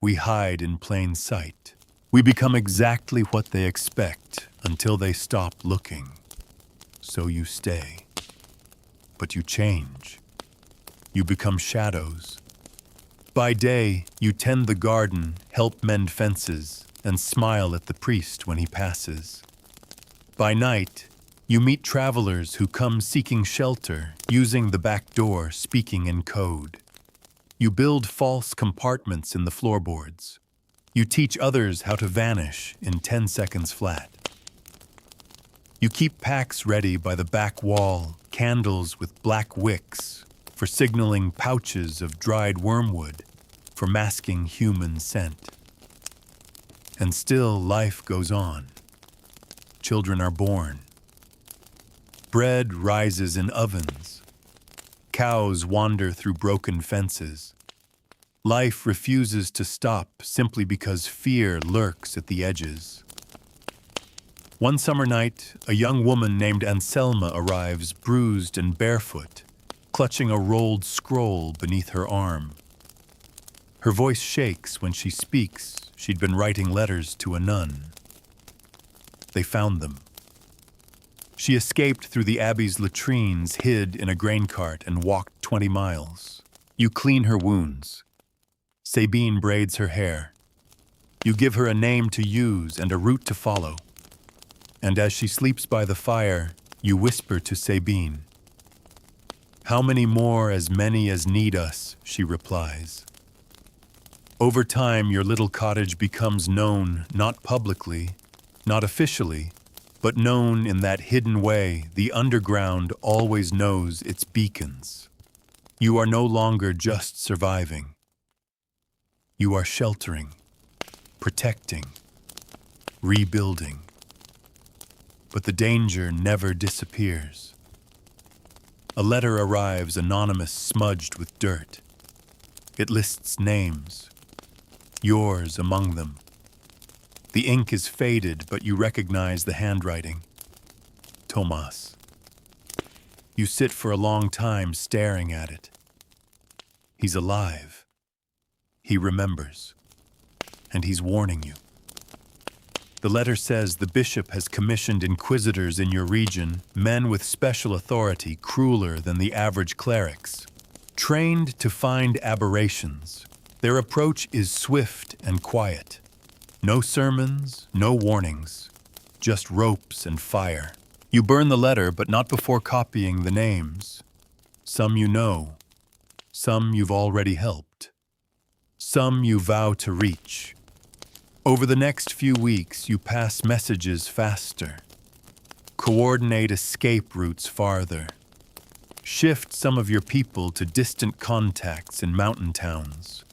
We hide in plain sight. We become exactly what they expect until they stop looking. So you stay. But you change. You become shadows. By day, you tend the garden, help mend fences, and smile at the priest when he passes. By night, you meet travelers who come seeking shelter, using the back door, speaking in code. You build false compartments in the floorboards. You teach others how to vanish in 10 seconds flat. You keep packs ready by the back wall, candles with black wicks, for signaling pouches of dried wormwood, for masking human scent. And still life goes on. Children are born. Bread rises in ovens. Cows wander through broken fences. Life refuses to stop simply because fear lurks at the edges. One summer night, a young woman named Anselma arrives, bruised and barefoot, clutching a rolled scroll beneath her arm. Her voice shakes when she speaks. She'd been writing letters to a nun. They found them. She escaped through the abbey's latrines, hid in a grain cart, and walked 20 miles. You clean her wounds. Sabine braids her hair. You give her a name to use and a route to follow. And as she sleeps by the fire, you whisper to Sabine. "How many more, as many as need us," she replies. Over time, your little cottage becomes known, not publicly, not officially, but known in that hidden way the underground always knows its beacons. You are no longer just surviving. You are sheltering, protecting, rebuilding. But the danger never disappears. A letter arrives, anonymous, smudged with dirt. It lists names, yours among them. The ink is faded, but you recognize the handwriting. Tomas. You sit for a long time staring at it. He's alive. He remembers. And he's warning you. The letter says the bishop has commissioned inquisitors in your region, men with special authority, crueler than the average clerics, trained to find aberrations. Their approach is swift and quiet. No sermons, no warnings, just ropes and fire. You burn the letter, but not before copying the names. Some you know, some you've already helped, some you vow to reach. Over the next few weeks, you pass messages faster, coordinate escape routes farther, shift some of your people to distant contacts in mountain towns.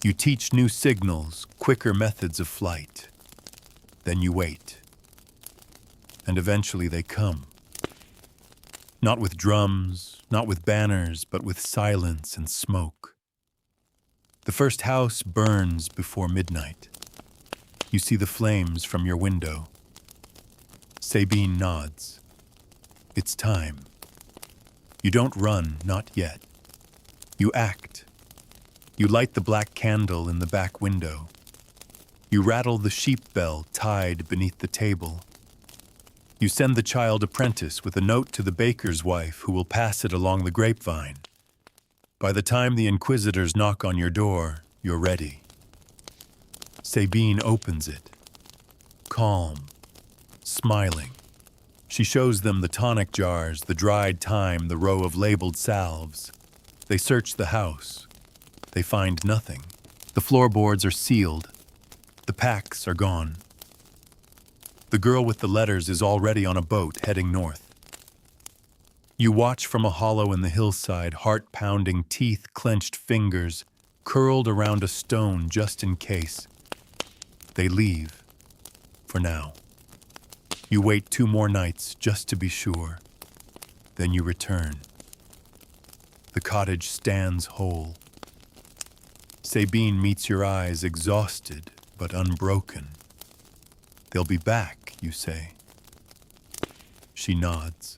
You teach new signals, quicker methods of flight. Then you wait. And eventually they come. Not with drums, not with banners, but with silence and smoke. The first house burns before midnight. You see the flames from your window. Sabine nods. It's time. You don't run, not yet. You act. You light the black candle in the back window. You rattle the sheep bell tied beneath the table. You send the child apprentice with a note to the baker's wife who will pass it along the grapevine. By the time the inquisitors knock on your door, you're ready. Sabine opens it, calm, smiling. She shows them the tonic jars, the dried thyme, the row of labeled salves. They search the house. They find nothing. The floorboards are sealed. The packs are gone. The girl with the letters is already on a boat heading north. You watch from a hollow in the hillside, heart-pounding, teeth-clenched fingers curled around a stone just in case. They leave, for now. You wait 2 more nights just to be sure. Then you return. The cottage stands whole. Sabine meets your eyes, exhausted but unbroken. They'll be back, you say. She nods.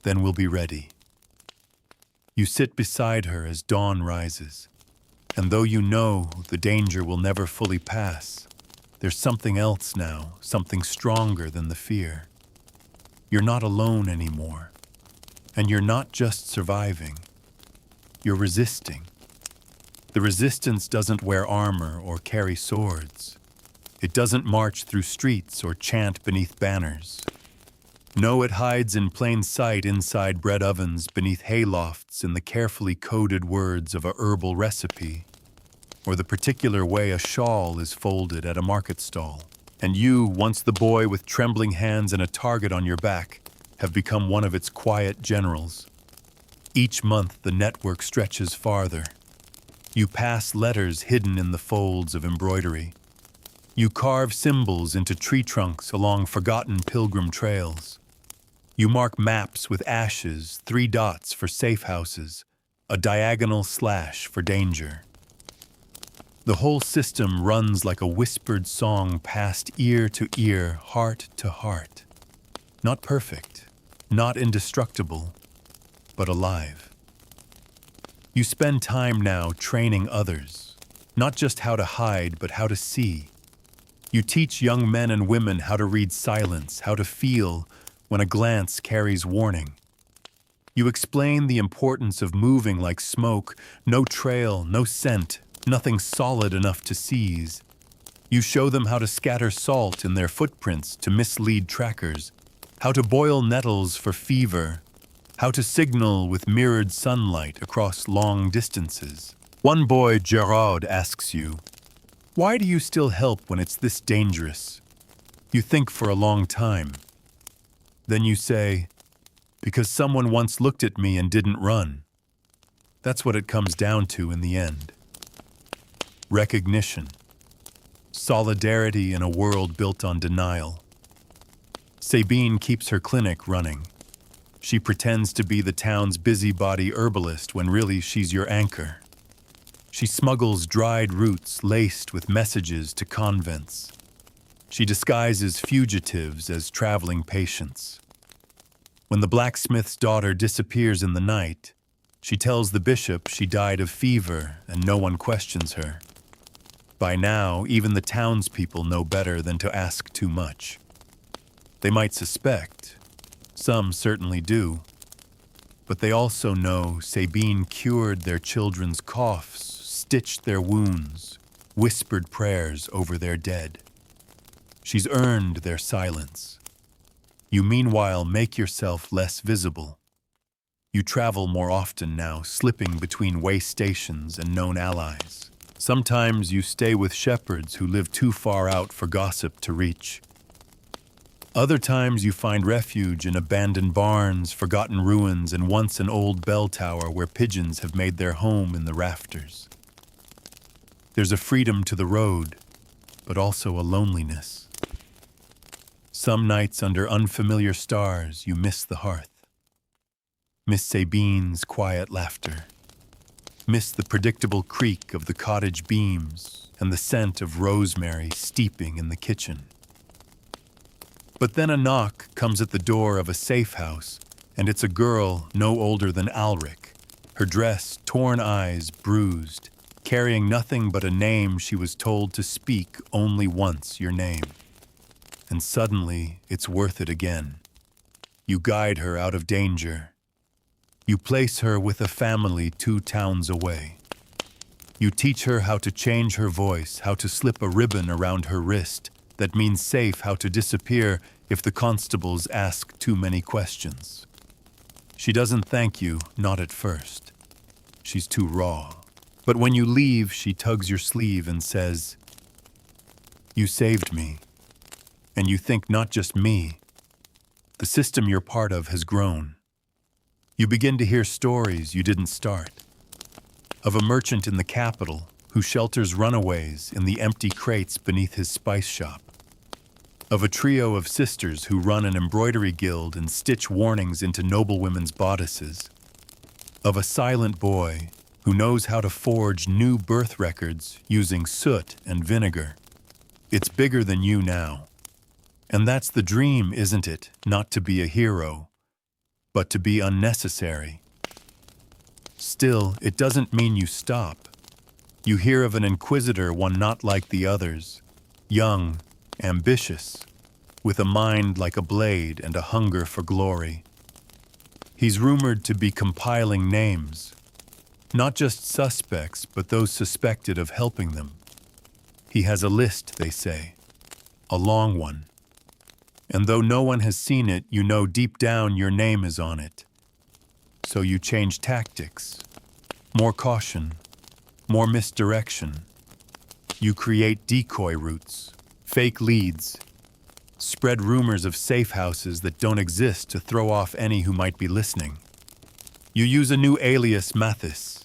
Then we'll be ready. You sit beside her as dawn rises, and though you know the danger will never fully pass, there's something else now, something stronger than the fear. You're not alone anymore, and you're not just surviving. You're resisting. The resistance doesn't wear armor or carry swords. It doesn't march through streets or chant beneath banners. No, it hides in plain sight inside bread ovens, beneath haylofts, in the carefully coded words of a herbal recipe, or the particular way a shawl is folded at a market stall. And you, once the boy with trembling hands and a target on your back, have become one of its quiet generals. Each month the network stretches farther. You pass letters hidden in the folds of embroidery. You carve symbols into tree trunks along forgotten pilgrim trails. You mark maps with ashes, 3 dots for safe houses, a diagonal slash for danger. The whole system runs like a whispered song passed ear to ear, heart to heart. Not perfect, not indestructible, but alive. You spend time now training others, not just how to hide, but how to see. You teach young men and women how to read silence, how to feel when a glance carries warning. You explain the importance of moving like smoke, no trail, no scent, nothing solid enough to seize. You show them how to scatter salt in their footprints to mislead trackers, how to boil nettles for fever, how to signal with mirrored sunlight across long distances. One boy, Gerard, asks you, "Why do you still help when it's this dangerous?" You think for a long time. Then you say, "Because someone once looked at me and didn't run." That's what it comes down to in the end. Recognition. Solidarity in a world built on denial. Sabine keeps her clinic running. She pretends to be the town's busybody herbalist when really she's your anchor. She smuggles dried roots laced with messages to convents. She disguises fugitives as traveling patients. When the blacksmith's daughter disappears in the night, she tells the bishop she died of fever and no one questions her. By now, even the townspeople know better than to ask too much. They might suspect, some certainly do, but they also know Sabine cured their children's coughs, stitched their wounds, whispered prayers over their dead. She's earned their silence. You meanwhile make yourself less visible. You travel more often now, slipping between way stations and known allies. Sometimes you stay with shepherds who live too far out for gossip to reach. Other times you find refuge in abandoned barns, forgotten ruins, and once an old bell tower where pigeons have made their home in the rafters. There's a freedom to the road, but also a loneliness. Some nights under unfamiliar stars you miss the hearth. Miss Sabine's quiet laughter. Miss the predictable creak of the cottage beams and the scent of rosemary steeping in the kitchen. But then a knock comes at the door of a safe house, and it's a girl no older than Alric, her dress, torn eyes, bruised, carrying nothing but a name she was told to speak only once, your name. And suddenly, it's worth it again. You guide her out of danger. You place her with a family 2 towns away. You teach her how to change her voice, how to slip a ribbon around her wrist that means safe, how to disappear if the constables ask too many questions. She doesn't thank you, not at first. She's too raw. But when you leave, she tugs your sleeve and says, "You saved me." And you think not just me. The system you're part of has grown. You begin to hear stories you didn't start. Of a merchant in the capital who shelters runaways in the empty crates beneath his spice shop. Of a trio of sisters who run an embroidery guild and stitch warnings into noblewomen's bodices. Of a silent boy who knows how to forge new birth records using soot and vinegar. It's bigger than you now. And that's the dream, isn't it? Not to be a hero, but to be unnecessary. Still, it doesn't mean you stop. You hear of an inquisitor, one not like the others, young, ambitious, with a mind like a blade and a hunger for glory. He's rumored to be compiling names, not just suspects, but those suspected of helping them. He has a list, they say, a long one. And though no one has seen it, you know deep down your name is on it. So you change tactics. More caution. More misdirection. You create decoy routes. Fake leads. Spread rumors of safe houses that don't exist to throw off any who might be listening. You use a new alias, Mathis.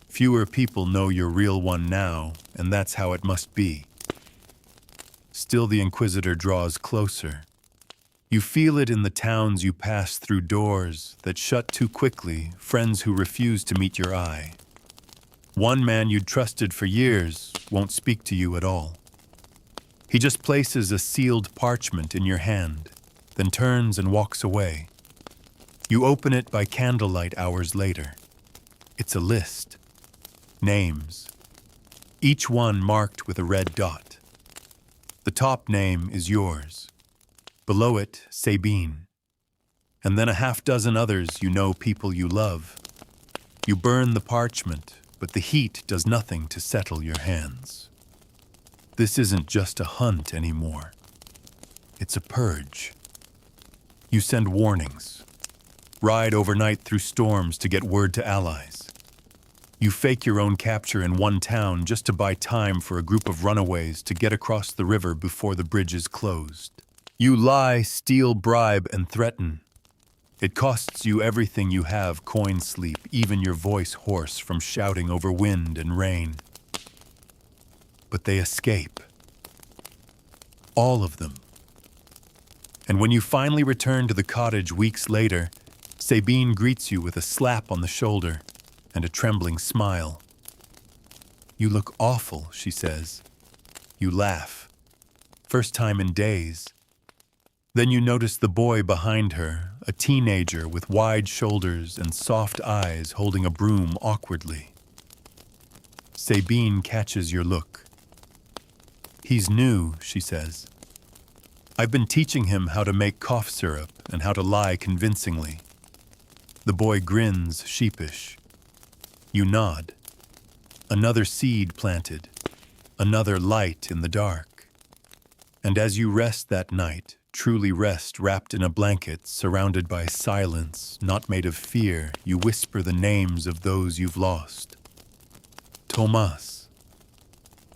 Fewer people know your real one now, and that's how it must be. Still the Inquisitor draws closer. You feel it in the towns you pass through, doors that shut too quickly, friends who refuse to meet your eye. One man you'd trusted for years won't speak to you at all. He just places a sealed parchment in your hand, then turns and walks away. You open it by candlelight hours later. It's a list. Names. Each one marked with a red dot. The top name is yours. Below it, Sabine. And then a half dozen others you know, people you love. You burn the parchment, but the heat does nothing to settle your hands. This isn't just a hunt anymore. It's a purge. You send warnings. Ride overnight through storms to get word to allies. You fake your own capture in one town just to buy time for a group of runaways to get across the river before the bridge is closed. You lie, steal, bribe, and threaten. It costs you everything you have, coin sleep, even your voice hoarse from shouting over wind and rain. But they escape. All of them. And when you finally return to the cottage weeks later, Sabine greets you with a slap on the shoulder and a trembling smile. "You look awful," she says. You laugh. First time in days. Then you notice the boy behind her, a teenager with wide shoulders and soft eyes holding a broom awkwardly. Sabine catches your look. "He's new," she says. "I've been teaching him how to make cough syrup and how to lie convincingly." The boy grins, sheepish. You nod. Another seed planted, another light in the dark. And as you rest that night, truly rest wrapped in a blanket, surrounded by silence, not made of fear, you whisper the names of those you've lost. Thomas,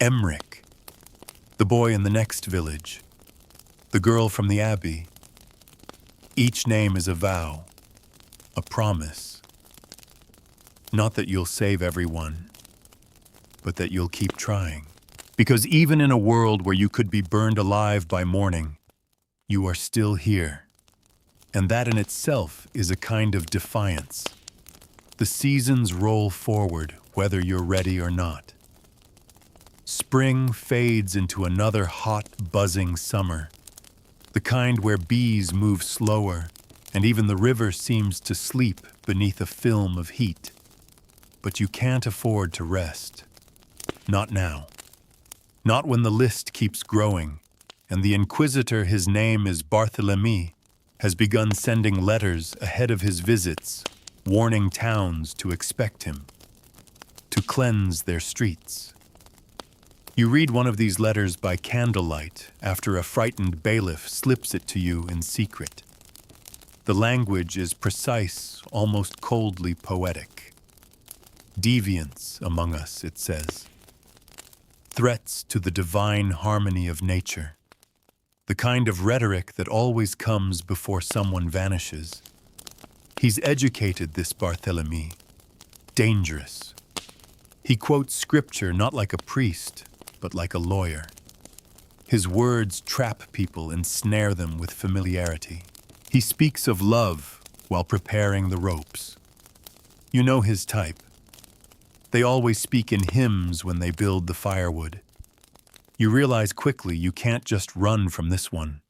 Emmerich, the boy in the next village, the girl from the abbey. Each name is a vow, a promise. Not that you'll save everyone, but that you'll keep trying. Because even in a world where you could be burned alive by morning, you are still here. And that in itself is a kind of defiance. The seasons roll forward, whether you're ready or not. Spring fades into another hot, buzzing summer, the kind where bees move slower, and even the river seems to sleep beneath a film of heat. But you can't afford to rest. Not now. Not when the list keeps growing, and the inquisitor, his name is Barthélemy, has begun sending letters ahead of his visits, warning towns to expect him, to cleanse their streets. You read one of these letters by candlelight after a frightened bailiff slips it to you in secret. The language is precise, almost coldly poetic. Deviance among us, it says. Threats to the divine harmony of nature. The kind of rhetoric that always comes before someone vanishes. He's educated, this Barthélemy. Dangerous. He quotes scripture not like a priest, but like a lawyer. His words trap people and snare them with familiarity. He speaks of love while preparing the ropes. You know his type. They always speak in hymns when they build the firewood. You realize quickly you can't just run from this one.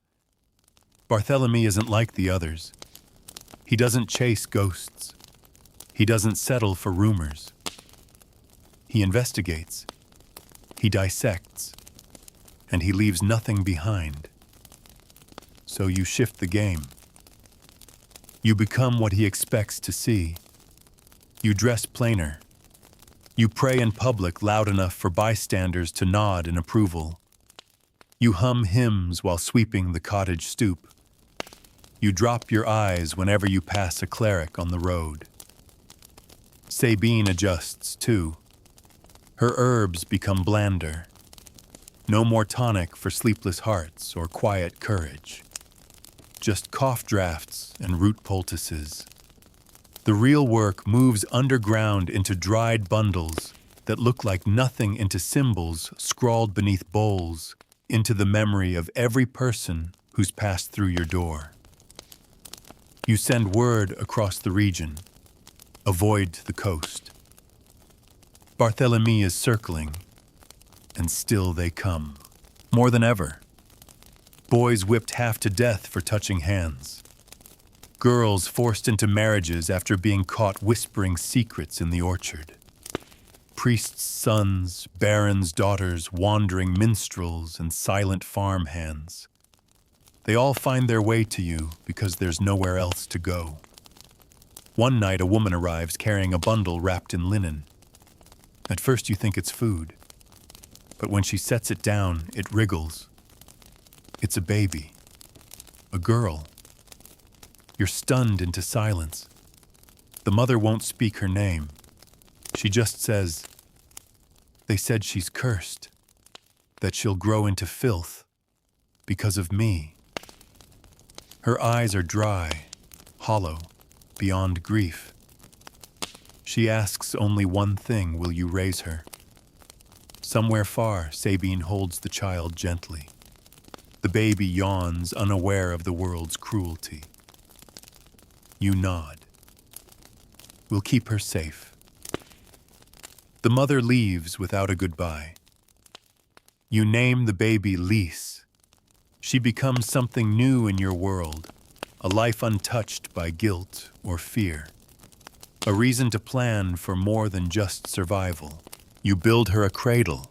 Barthélemy isn't like the others. He doesn't chase ghosts. He doesn't settle for rumors. He investigates. He dissects. And he leaves nothing behind. So you shift the game. You become what he expects to see. You dress plainer. You pray in public loud enough for bystanders to nod in approval. You hum hymns while sweeping the cottage stoop. You drop your eyes whenever you pass a cleric on the road. Sabine adjusts, too. Her herbs become blander. No more tonic for sleepless hearts or quiet courage. Just cough drafts and root poultices. The real work moves underground into dried bundles that look like nothing, into symbols scrawled beneath bowls, into the memory of every person who's passed through your door. You send word across the region. Avoid the coast. Barthélemy is circling, and still they come. More than ever. Boys whipped half to death for touching hands. Girls forced into marriages after being caught whispering secrets in the orchard. Priests' sons, barons' daughters, wandering minstrels, and silent farm hands. They all find their way to you because there's nowhere else to go. One night a woman arrives carrying a bundle wrapped in linen. At first you think it's food. But when she sets it down, it wriggles. It's a baby. A girl. You're stunned into silence. The mother won't speak her name. She just says, "They said she's cursed, that she'll grow into filth because of me." Her eyes are dry, hollow, beyond grief. She asks only one thing: will you raise her? Somewhere far, Sabine holds the child gently. The baby yawns, unaware of the world's cruelty. You nod. We'll keep her safe. The mother leaves without a goodbye. You name the baby Lise. She becomes something new in your world, a life untouched by guilt or fear. A reason to plan for more than just survival. You build her a cradle,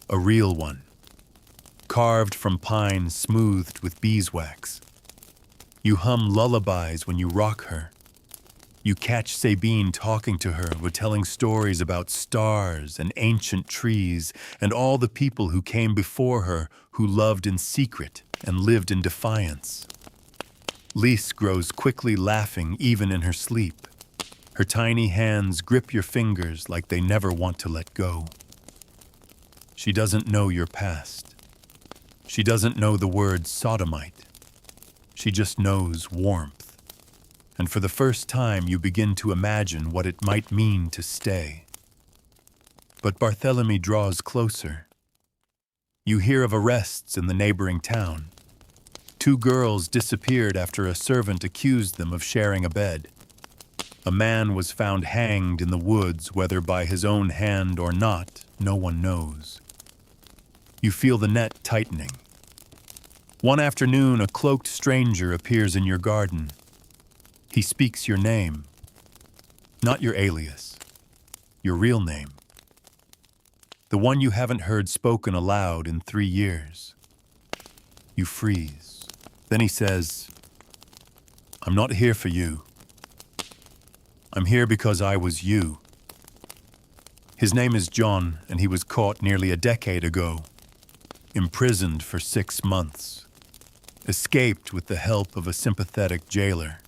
a real one, carved from pine smoothed with beeswax. You hum lullabies when you rock her. You catch Sabine talking to her, telling stories about stars and ancient trees and all the people who came before her who loved in secret and lived in defiance. Lise grows quickly, laughing even in her sleep. Her tiny hands grip your fingers like they never want to let go. She doesn't know your past. She doesn't know the word sodomite. She just knows warmth. And for the first time, you begin to imagine what it might mean to stay. But Barthélemy draws closer. You hear of arrests in the neighboring town. 2 girls disappeared after a servant accused them of sharing a bed. A man was found hanged in the woods, whether by his own hand or not, no one knows. You feel the net tightening. One afternoon, a cloaked stranger appears in your garden. He speaks your name. Not your alias, your real name. The one you haven't heard spoken aloud in 3 years. You freeze. Then he says, "I'm not here for you. I'm here because I was you." His name is John, and he was caught nearly a decade ago. Imprisoned for 6 months. Escaped with the help of a sympathetic jailer.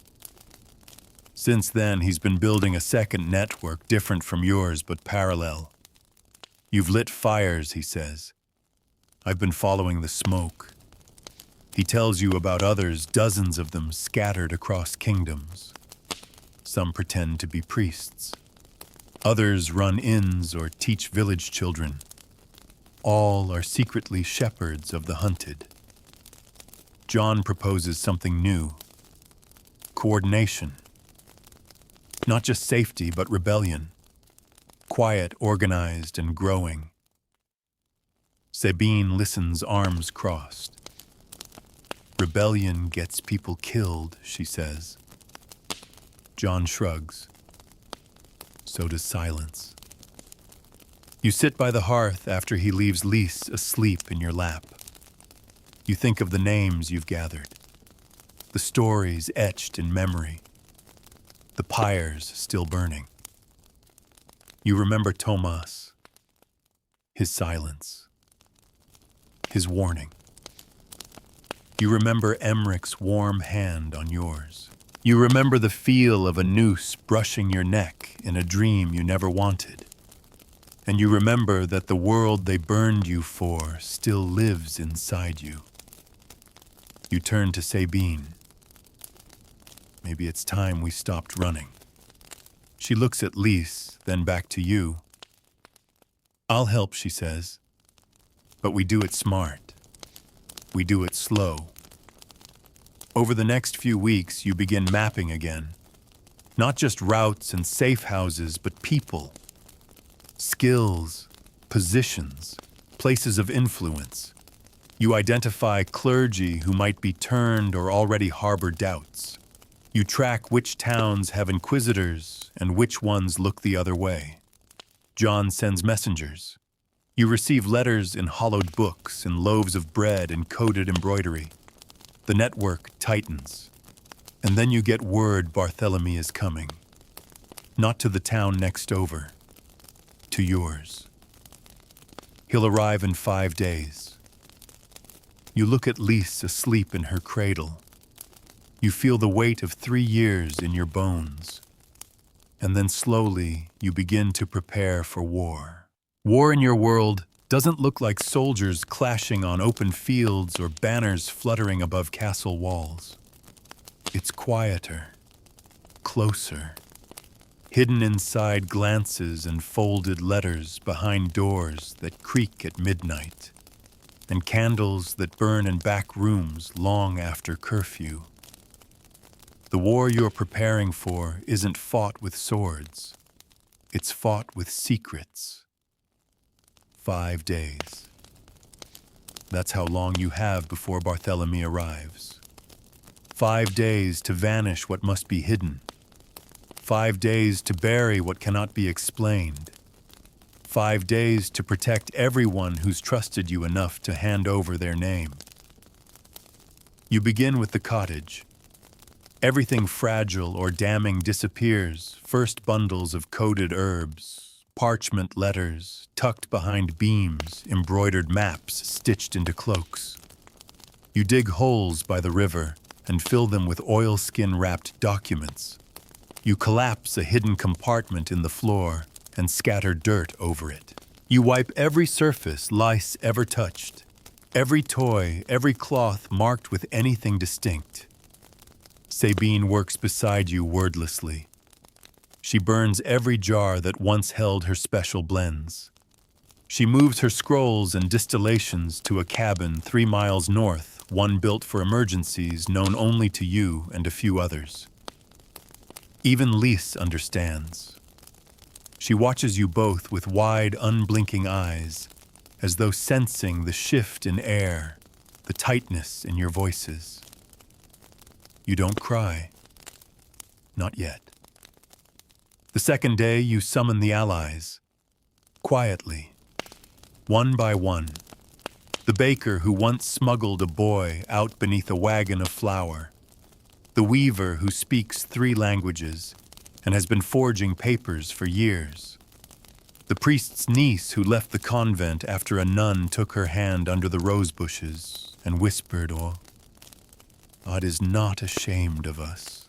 Since then, he's been building a second network different from yours but parallel. You've lit fires, he says. I've been following the smoke. He tells you about others, dozens of them scattered across kingdoms. Some pretend to be priests. Others run inns or teach village children. All are secretly shepherds of the hunted. John proposes something new. Coordination. Not just safety, but rebellion. Quiet, organized, and growing. Sabine listens, arms crossed. Rebellion gets people killed, she says. John shrugs. So does silence. You sit by the hearth after he leaves Lise asleep in your lap. You think of the names you've gathered, the stories etched in memory, the pyres still burning. You remember Thomas, his silence, his warning. You remember Emmeric's warm hand on yours. You remember the feel of a noose brushing your neck in a dream you never wanted. And you remember that the world they burned you for still lives inside you. You turn to Sabine. Maybe it's time we stopped running. She looks at Lise, then back to you. I'll help, she says. But we do it smart. We do it slow. Over the next few weeks, you begin mapping again. Not just routes and safe houses, but people. Skills, positions, places of influence. You identify clergy who might be turned or already harbor doubts. You track which towns have inquisitors and which ones look the other way. John sends messengers. You receive letters in hollowed books and loaves of bread in coded embroidery. The network tightens. And then you get word Barthélemy is coming. Not to the town next over, to yours. He'll arrive in 5 days. You look at Lise asleep in her cradle. You feel the weight of 3 years in your bones. And then slowly, you begin to prepare for war. War in your world doesn't look like soldiers clashing on open fields or banners fluttering above castle walls. It's quieter, closer, hidden inside glances and folded letters behind doors that creak at midnight, and candles that burn in back rooms long after curfew. The war you're preparing for isn't fought with swords. It's fought with secrets. 5 days. That's how long you have before Barthélemy arrives. 5 days to vanish what must be hidden. 5 days to bury what cannot be explained. 5 days to protect everyone who's trusted you enough to hand over their name. You begin with the cottage. Everything fragile or damning disappears, first bundles of coded herbs, parchment letters, tucked behind beams, embroidered maps stitched into cloaks. You dig holes by the river and fill them with oilskin-wrapped documents. You collapse a hidden compartment in the floor and scatter dirt over it. You wipe every surface lice ever touched, every toy, every cloth marked with anything distinct. Sabine works beside you wordlessly. She burns every jar that once held her special blends. She moves her scrolls and distillations to a cabin 3 miles north, one built for emergencies known only to you and a few others. Even Lise understands. She watches you both with wide, unblinking eyes, as though sensing the shift in air, the tightness in your voices. You don't cry. Not yet. The second day, you summon the allies. Quietly. One by one. The baker who once smuggled a boy out beneath a wagon of flour. The weaver who speaks 3 languages and has been forging papers for years. The priest's niece who left the convent after a nun took her hand under the rose bushes and whispered, "Oh, God is not ashamed of us."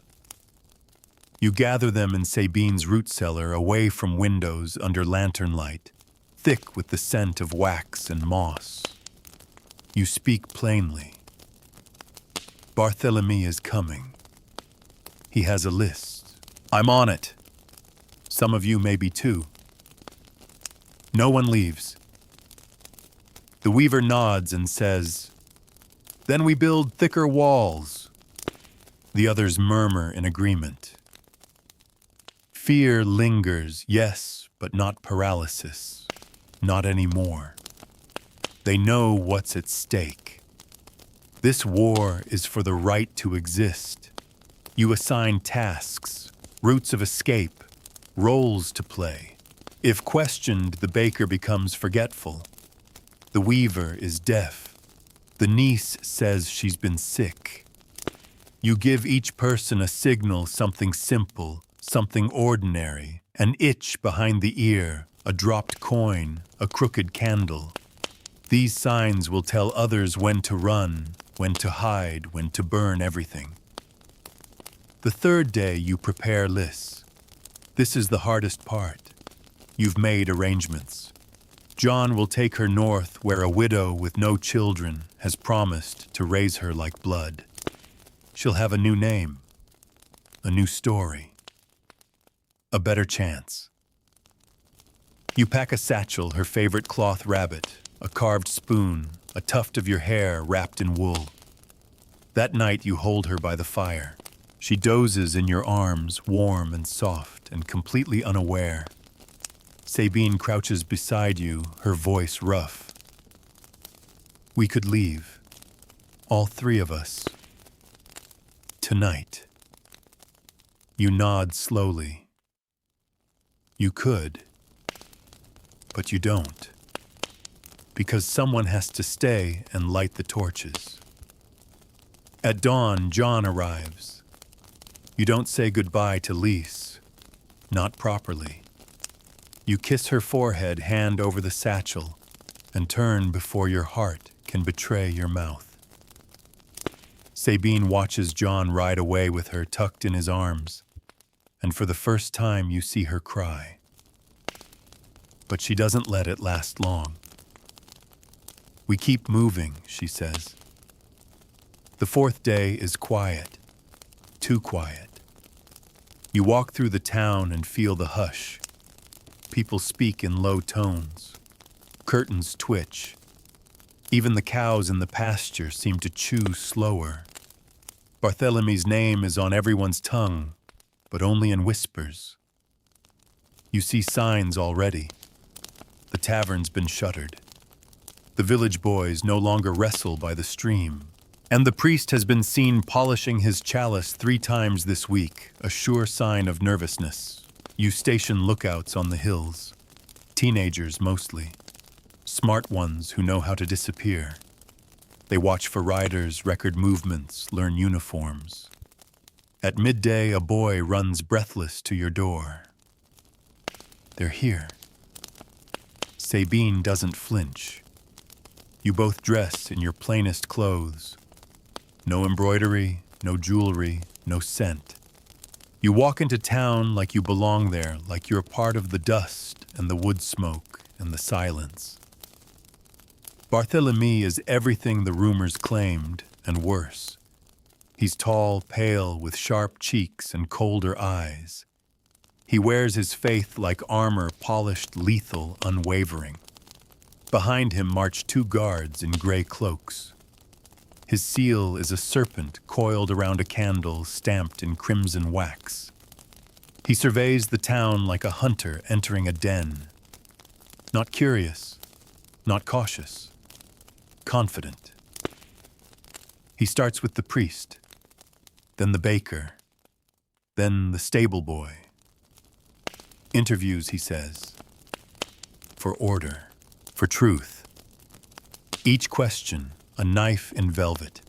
You gather them in Sabine's root cellar away from windows under lantern light, thick with the scent of wax and moss. You speak plainly. Barthélemy is coming. He has a list. I'm on it. Some of you may be too. No one leaves. The weaver nods and says, "Then we build thicker walls." The others murmur in agreement. Fear lingers, yes, but not paralysis. Not anymore. They know what's at stake. This war is for the right to exist. You assign tasks, routes of escape, roles to play. If questioned, the baker becomes forgetful. The weaver is deaf. The niece says she's been sick. You give each person a signal, something simple, something ordinary, an itch behind the ear, a dropped coin, a crooked candle. These signs will tell others when to run, when to hide, when to burn everything. The third day you prepare lists. This is the hardest part. You've made arrangements. John will take her north where a widow with no children has promised to raise her like blood. She'll have a new name, a new story, a better chance. You pack a satchel, her favorite cloth rabbit, a carved spoon, a tuft of your hair wrapped in wool. That night you hold her by the fire. She dozes in your arms, warm and soft and completely unaware. Sabine crouches beside you, her voice rough. We could leave, all 3 of us, tonight. You nod slowly. You could, but you don't, because someone has to stay and light the torches. At dawn, John arrives. You don't say goodbye to Lise, not properly. You kiss her forehead, hand over the satchel, and turn before your heart can betray your mouth. Sabine watches John ride away with her tucked in his arms, and for the first time you see her cry. But she doesn't let it last long. "We keep moving," she says. The fourth day is quiet, too quiet. You walk through the town and feel the hush. People speak in low tones. Curtains twitch. Even the cows in the pasture seem to chew slower. Barthelemy's name is on everyone's tongue, but only in whispers. You see signs already. The tavern's been shuttered. The village boys no longer wrestle by the stream. And the priest has been seen polishing his chalice 3 times this week, a sure sign of nervousness. You station lookouts on the hills. Teenagers mostly. Smart ones who know how to disappear. They watch for riders, record movements, learn uniforms. At midday, a boy runs breathless to your door. They're here. Sabine doesn't flinch. You both dress in your plainest clothes. No embroidery, no jewelry, no scent. You walk into town like you belong there, like you're part of the dust and the wood smoke and the silence. Barthelemy is everything the rumors claimed, and worse. He's tall, pale, with sharp cheeks and colder eyes. He wears his faith like armor, polished, lethal, unwavering. Behind him march 2 guards in gray cloaks. His seal is a serpent coiled around a candle stamped in crimson wax. He surveys the town like a hunter entering a den. Not curious, not cautious, confident. He starts with the priest, then the baker, then the stable boy. Interviews, he says, for order, for truth. Each question, a knife in velvet.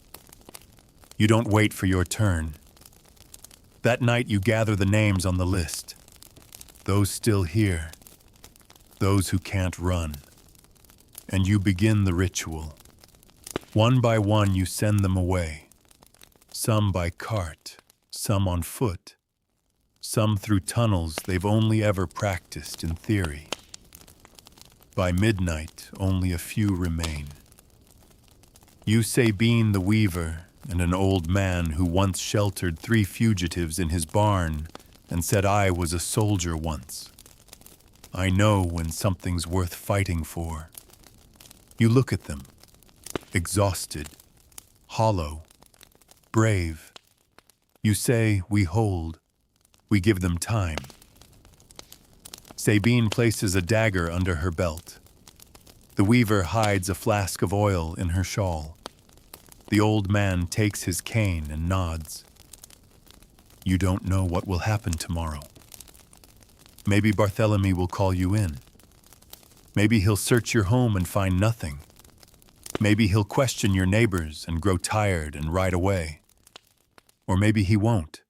You don't wait for your turn. That night you gather the names on the list. Those still here. Those who can't run. And you begin the ritual. One by one you send them away. Some by cart, some on foot. Some through tunnels they've only ever practiced in theory. By midnight, only a few remain. You, Sabine the weaver, and an old man who once sheltered 3 fugitives in his barn and said I was a soldier once. I know when something's worth fighting for. You look at them, exhausted, hollow, brave. You say, we hold, we give them time. Sabine places a dagger under her belt. The weaver hides a flask of oil in her shawl. The old man takes his cane and nods. You don't know what will happen tomorrow. Maybe Barthelemy will call you in. Maybe he'll search your home and find nothing. Maybe he'll question your neighbors and grow tired and ride away. Or maybe he won't.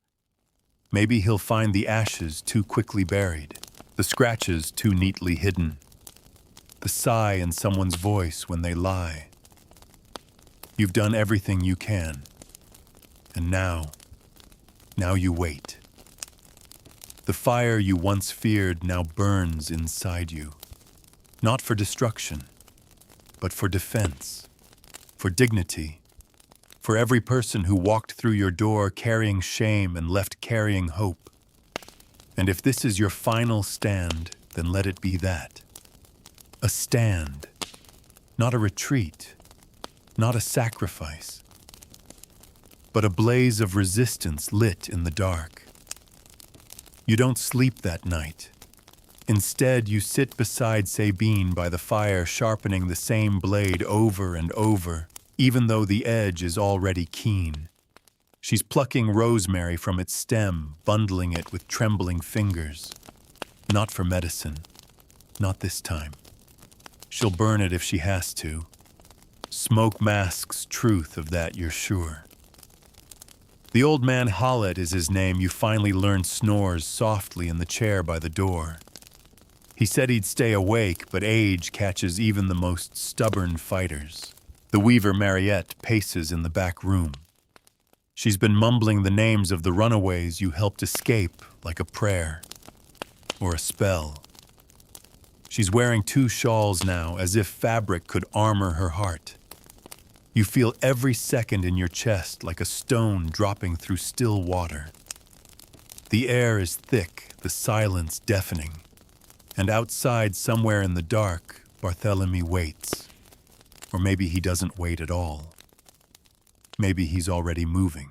Maybe he'll find the ashes too quickly buried, the scratches too neatly hidden. The sigh in someone's voice when they lie. You've done everything you can. And now you wait. The fire you once feared now burns inside you. Not for destruction, but for defense, for dignity, for every person who walked through your door carrying shame and left carrying hope. And if this is your final stand, then let it be that. A stand, not a retreat, not a sacrifice, but a blaze of resistance lit in the dark. You don't sleep that night. Instead, you sit beside Sabine by the fire, sharpening the same blade over and over, even though the edge is already keen. She's plucking rosemary from its stem, bundling it with trembling fingers. Not for medicine, not this time. She'll burn it if she has to. Smoke masks truth, of that you're sure. The old man, Hallett is his name, you finally learn, snores softly in the chair by the door. He said he'd stay awake, but age catches even the most stubborn fighters. The weaver Mariette paces in the back room. She's been mumbling the names of the runaways you helped escape like a prayer or a spell. She's wearing 2 shawls now, as if fabric could armor her heart. You feel every second in your chest like a stone dropping through still water. The air is thick, the silence deafening. And outside, somewhere in the dark, Barthélemy waits. Or maybe he doesn't wait at all. Maybe he's already moving.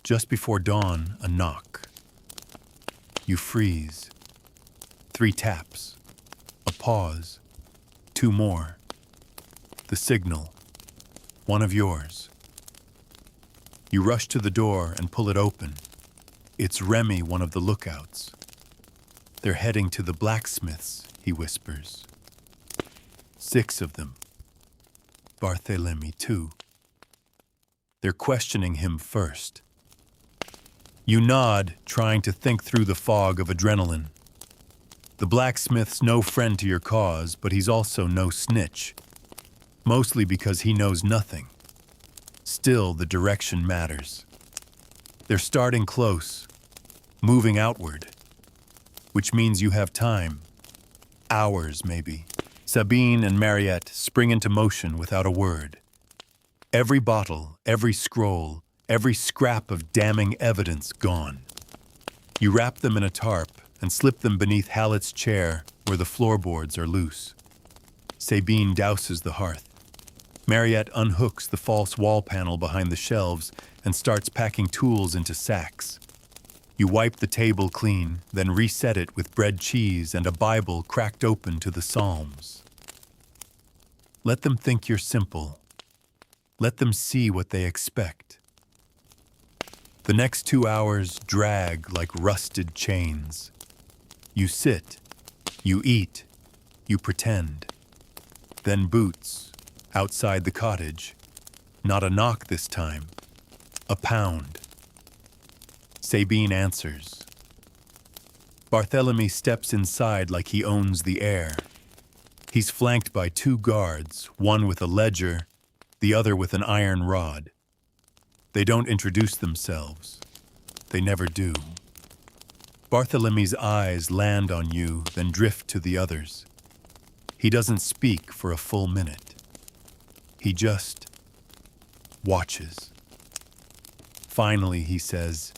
Just before dawn, a knock. You freeze. 3 taps. A pause. 2 more. The signal. One of yours. You rush to the door and pull it open. It's Remy, one of the lookouts. They're heading to the blacksmith's, he whispers. 6 of them. Barthélemy, too. They're questioning him first. You nod, trying to think through the fog of adrenaline. The blacksmith's no friend to your cause, but he's also no snitch. Mostly because he knows nothing. Still, the direction matters. They're starting close, moving outward. Which means you have time. Hours, maybe. Sabine and Mariette spring into motion without a word. Every bottle, every scroll, every scrap of damning evidence gone. You wrap them in a tarp and slip them beneath Hallett's chair where the floorboards are loose. Sabine douses the hearth. Mariette unhooks the false wall panel behind the shelves and starts packing tools into sacks. You wipe the table clean, then reset it with bread, cheese, and a Bible cracked open to the Psalms. Let them think you're simple. Let them see what they expect. The next 2 hours drag like rusted chains. You sit, you eat, you pretend. Then boots, outside the cottage. Not a knock this time. A pound. Sabine answers. Barthélemy steps inside like he owns the air. He's flanked by 2 guards, one with a ledger, the other with an iron rod. They don't introduce themselves. They never do. Barthélemy's eyes land on you, then drift to the others. He doesn't speak for a full minute. He just watches. Finally, he says,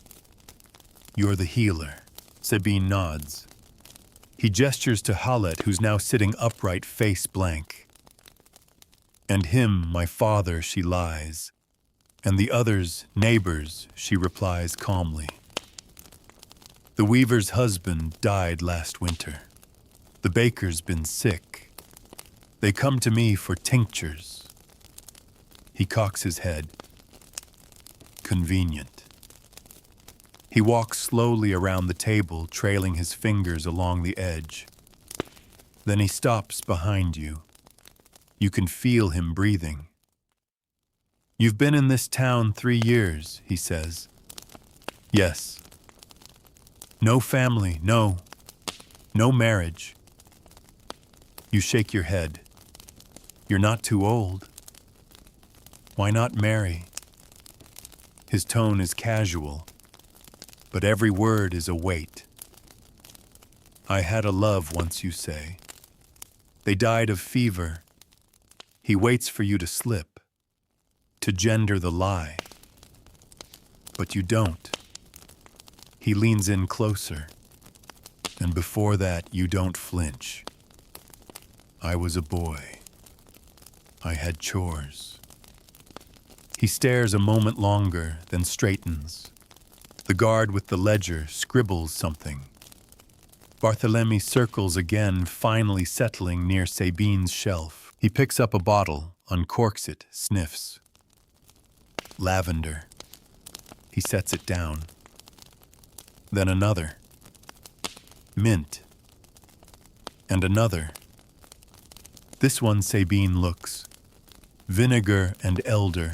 "You're the healer." Sabine nods. He gestures to Hallett, who's now sitting upright, face blank. "And him, my father," she lies. "And the others, neighbors," she replies calmly. The weaver's husband died last winter. The baker's been sick. They come to me for tinctures. He cocks his head. Convenient. He walks slowly around the table, trailing his fingers along the edge. Then he stops behind you. You can feel him breathing. "You've been in this town 3 years," he says. "Yes." "No family, no marriage." You shake your head. "You're not too old. Why not marry?" His tone is casual, but every word is a weight. "I had a love once," you say. "They died of fever." He waits for you to slip, to gender the lie. But you don't. He leans in closer, and before that you don't flinch. "I was a boy. I had chores." He stares a moment longer, then straightens. The guard with the ledger scribbles something. Barthélemy circles again, finally settling near Sabine's shelf. He picks up a bottle, uncorks it, sniffs. Lavender. He sets it down. Then another. Mint. And another. This one Sabine looks. Vinegar and elder.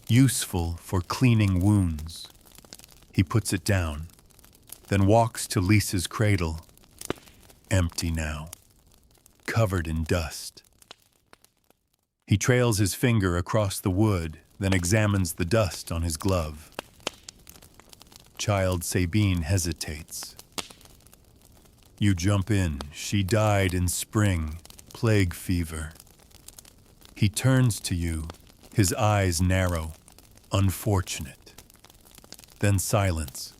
Useful for cleaning wounds. He puts it down, then walks to Lisa's cradle. empty now, covered in dust. He trails his finger across the wood, then examines the dust on his glove. Child Sabine hesitates. You jump in. She died in spring, plague fever. He turns to you, his eyes narrow, unfortunate. Then silence,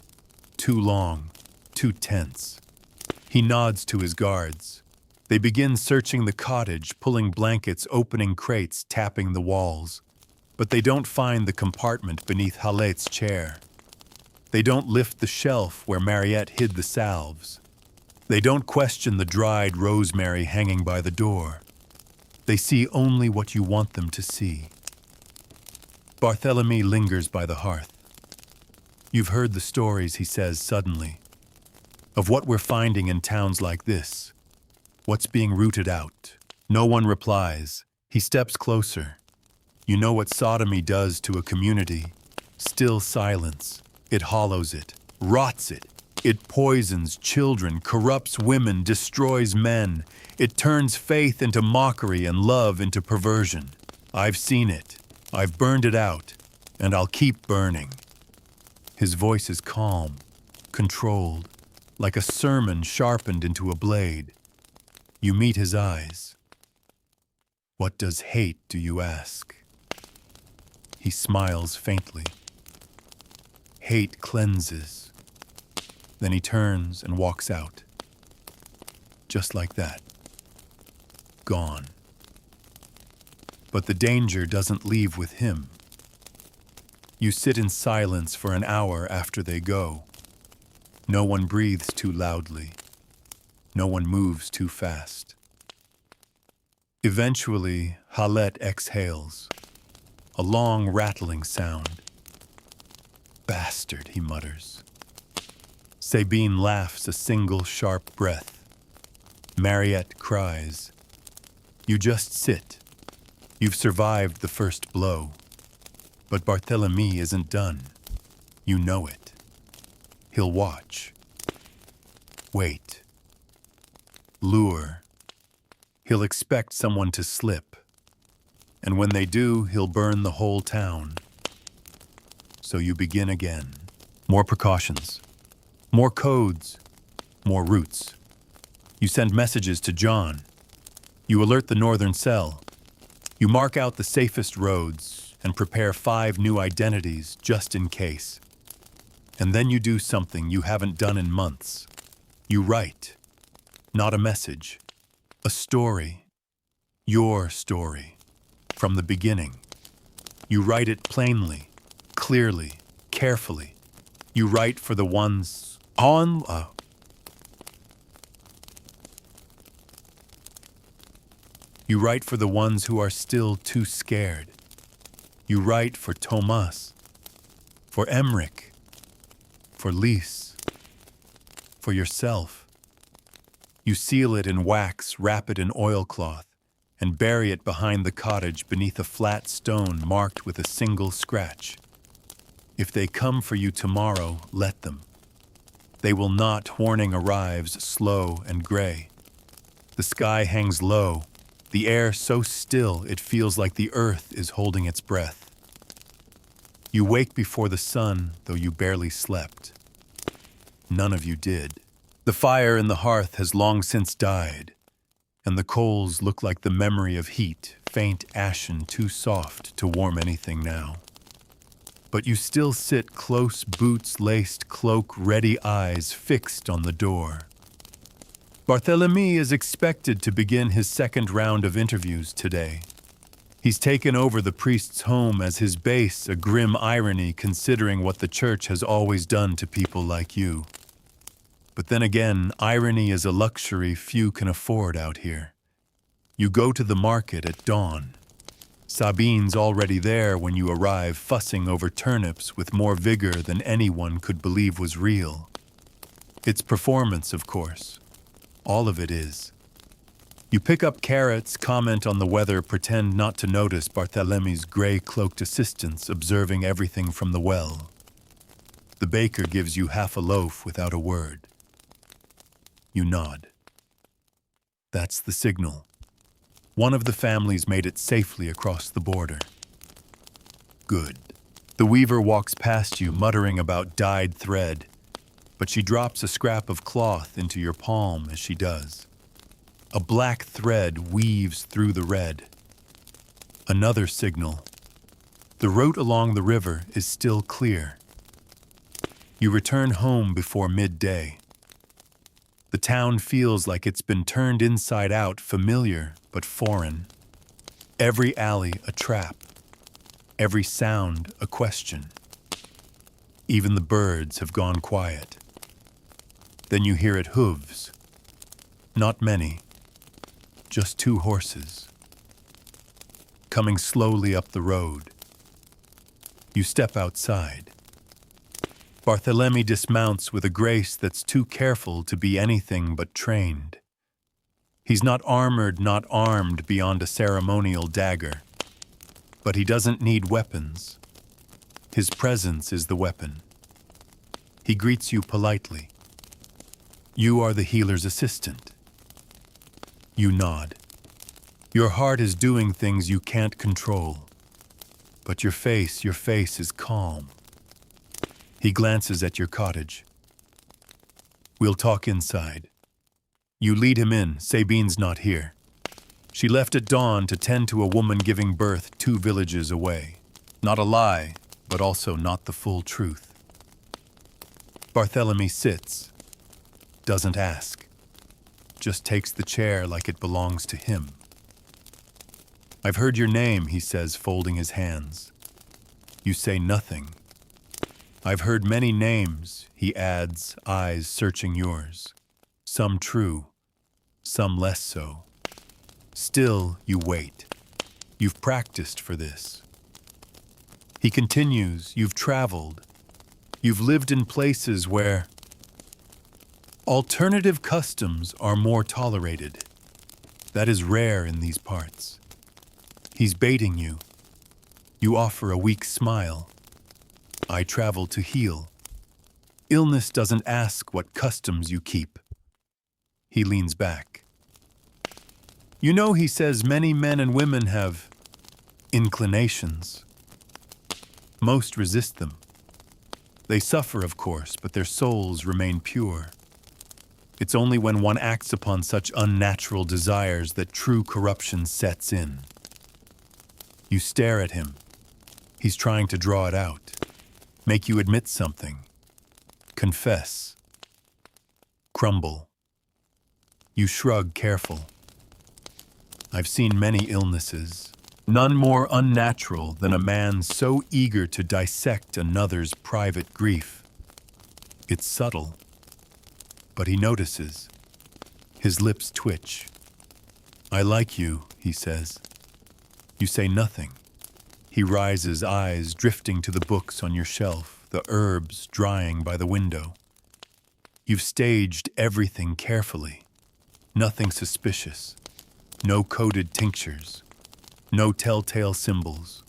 too long, too tense. He nods to his guards. They begin searching the cottage, pulling blankets, opening crates, tapping the walls. But they don't find the compartment beneath Halet's chair. They don't lift the shelf where Mariette hid the salves. They don't question the dried rosemary hanging by the door. They see only what you want them to see. Barthélemy lingers by the hearth. You've heard the stories, he says suddenly, of what we're finding in towns like this. What's being rooted out? No one replies. He steps closer. You know what sodomy does to a community. Still silence. It hollows it, rots it. It poisons children, corrupts women, destroys men. It turns faith into mockery and love into perversion. I've seen it. I've burned it out, and I'll keep burning. His voice is calm, controlled, like a sermon sharpened into a blade. You meet his eyes. What does hate do, you ask? He smiles faintly. Hate cleanses. Then he turns and walks out. Just like that. Gone. But the danger doesn't leave with him. You sit in silence for an hour after they go. No one breathes too loudly. No one moves too fast. Eventually, Halette exhales. A long rattling sound. Bastard, he mutters. Sabine laughs a single sharp breath. Mariette cries. You just sit. You've survived the first blow. But Barthélemy isn't done. You know it. He'll watch. Wait. Lure. He'll expect someone to slip. And when they do, he'll burn the whole town. So you begin again. More precautions. More codes. More routes. You send messages to John. You alert the northern cell. You mark out the safest roads and prepare 5 new identities just in case. And then you do something you haven't done in months. You write. Not a message. A story. Your story. From the beginning. You write it plainly, clearly, carefully. You write for the ones on... You write for the ones who are still too scared. You write for Thomas, for Emmerich, for Lise, for yourself. You seal it in wax, wrap it in oilcloth, and bury it behind the cottage beneath a flat stone marked with a single scratch. If they come for you tomorrow, let them. They will not. Warning arrives, slow and gray. The sky hangs low, the air so still it feels like the earth is holding its breath. You wake before the sun, though you barely slept. None of you did. The fire in the hearth has long since died, and the coals look like the memory of heat, faint ashen, too soft to warm anything now. But you still sit close, boots laced, cloak, ready eyes fixed on the door. Barthélemy is expected to begin his second round of interviews today. He's taken over the priest's home as his base, a grim irony considering what the church has always done to people like you. But then again, irony is a luxury few can afford out here. You go to the market at dawn. Sabine's already there when you arrive, fussing over turnips with more vigor than anyone could believe was real. It's performance, of course. All of it is. You pick up carrots, comment on the weather, pretend not to notice Barthélemy's gray-cloaked assistants observing everything from the well. The baker gives you half a loaf without a word. You nod. That's the signal. One of the families made it safely across the border. Good. The weaver walks past you, muttering about dyed thread, but she drops a scrap of cloth into your palm as she does. A black thread weaves through the red. Another signal. The route along the river is still clear. You return home before midday. The town feels like it's been turned inside out, familiar but foreign. Every alley a trap. Every sound a question. Even the birds have gone quiet. Then you hear it hooves. Not many. Just 2 horses. Coming slowly up the road. You step outside. Barthélemy dismounts with a grace that's too careful to be anything but trained. He's not armored, not armed beyond a ceremonial dagger. But he doesn't need weapons. His presence is the weapon. He greets you politely. You are the healer's assistant. You nod. Your heart is doing things you can't control. But your face is calm. He glances at your cottage. We'll talk inside. You lead him in. Sabine's not here. She left at dawn to tend to a woman giving birth 2 villages away. Not a lie, but also not the full truth. Barthélemy sits. Doesn't ask. Just takes the chair like it belongs to him. I've heard your name, he says, folding his hands. You say nothing. I've heard many names, he adds, eyes searching yours. Some true, some less so. Still, you wait. You've practiced for this. He continues, you've traveled. You've lived in places where alternative customs are more tolerated. That is rare in these parts. He's baiting you. You offer a weak smile. I travel to heal. Illness doesn't ask what customs you keep. He leans back. You know, he says, many men and women have inclinations. Most resist them. They suffer, of course, but their souls remain pure. It's only when one acts upon such unnatural desires that true corruption sets in. You stare at him. He's trying to draw it out. Make you admit something. Confess. Crumble. You shrug, careful. I've seen many illnesses, none more unnatural than a man so eager to dissect another's private grief. It's subtle, but he notices. His lips twitch. I like you, he says. You say nothing. He rises, eyes drifting to the books on your shelf, the herbs drying by the window. You've staged everything carefully. Nothing suspicious. No coded tinctures. No telltale symbols.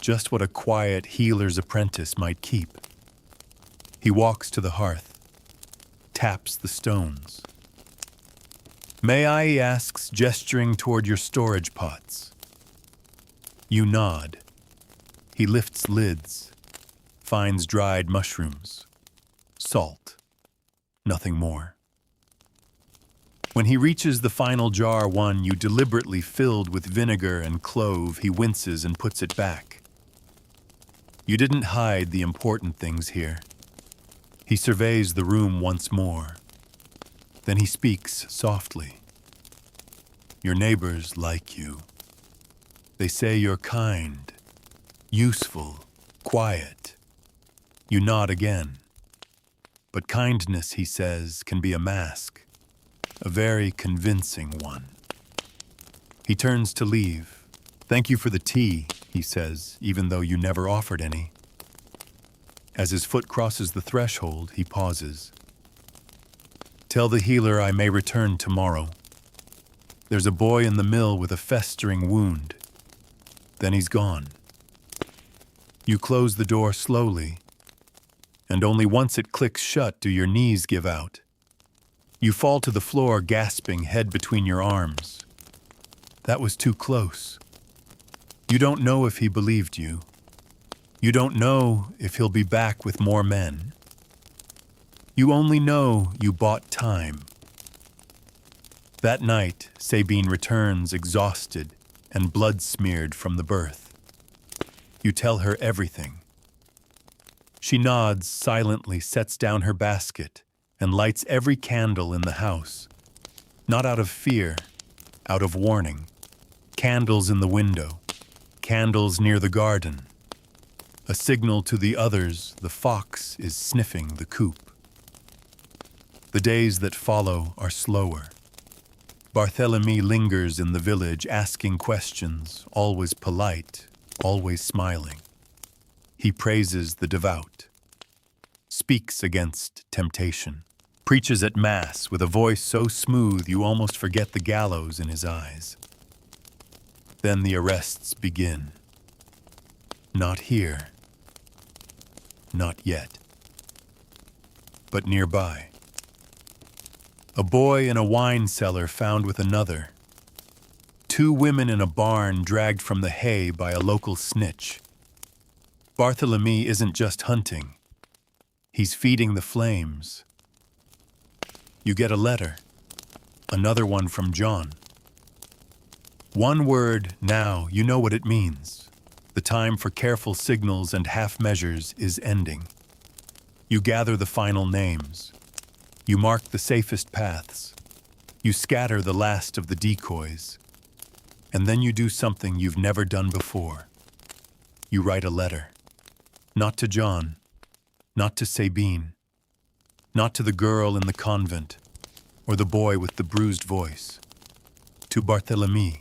Just what a quiet healer's apprentice might keep. He walks to the hearth. Taps the stones. May I, he asks, gesturing toward your storage pots. You nod. He lifts lids, finds dried mushrooms, salt, nothing more. When he reaches the final jar, one you deliberately filled with vinegar and clove, he winces and puts it back. You didn't hide the important things here. He surveys the room once more. Then he speaks softly. Your neighbors like you. They say you're kind, useful, quiet. You nod again. But kindness, he says, can be a mask, a very convincing one. He turns to leave. Thank you for the tea, he says, even though you never offered any. As his foot crosses the threshold, he pauses. Tell the healer I may return tomorrow. There's a boy in the mill with a festering wound. Then he's gone. You close the door slowly, and only once it clicks shut do your knees give out. You fall to the floor, gasping, head between your arms. That was too close. You don't know if he believed you. You don't know if he'll be back with more men. You only know you bought time. That night, Sabine returns exhausted and blood-smeared from the birth. You tell her everything. She nods silently, sets down her basket, and lights every candle in the house. Not out of fear, out of warning. Candles in the window, candles near the garden. A signal to the others the fox is sniffing the coop. The days that follow are slower. Barthélemy lingers in the village, asking questions, always polite, always smiling. He praises the devout, speaks against temptation, preaches at Mass with a voice so smooth you almost forget the gallows in his eyes. Then the arrests begin. Not here, not yet, but nearby. A boy in a wine cellar found with another. 2 women in a barn dragged from the hay by a local snitch. Barthélemy isn't just hunting. He's feeding the flames. You get a letter. Another one from John. One word, now, you know what it means. The time for careful signals and half measures is ending. You gather the final names. You mark the safest paths. You scatter the last of the decoys. And then you do something you've never done before. You write a letter. Not to John, not to Sabine, not to the girl in the convent, or the boy with the bruised voice. To Barthélemy.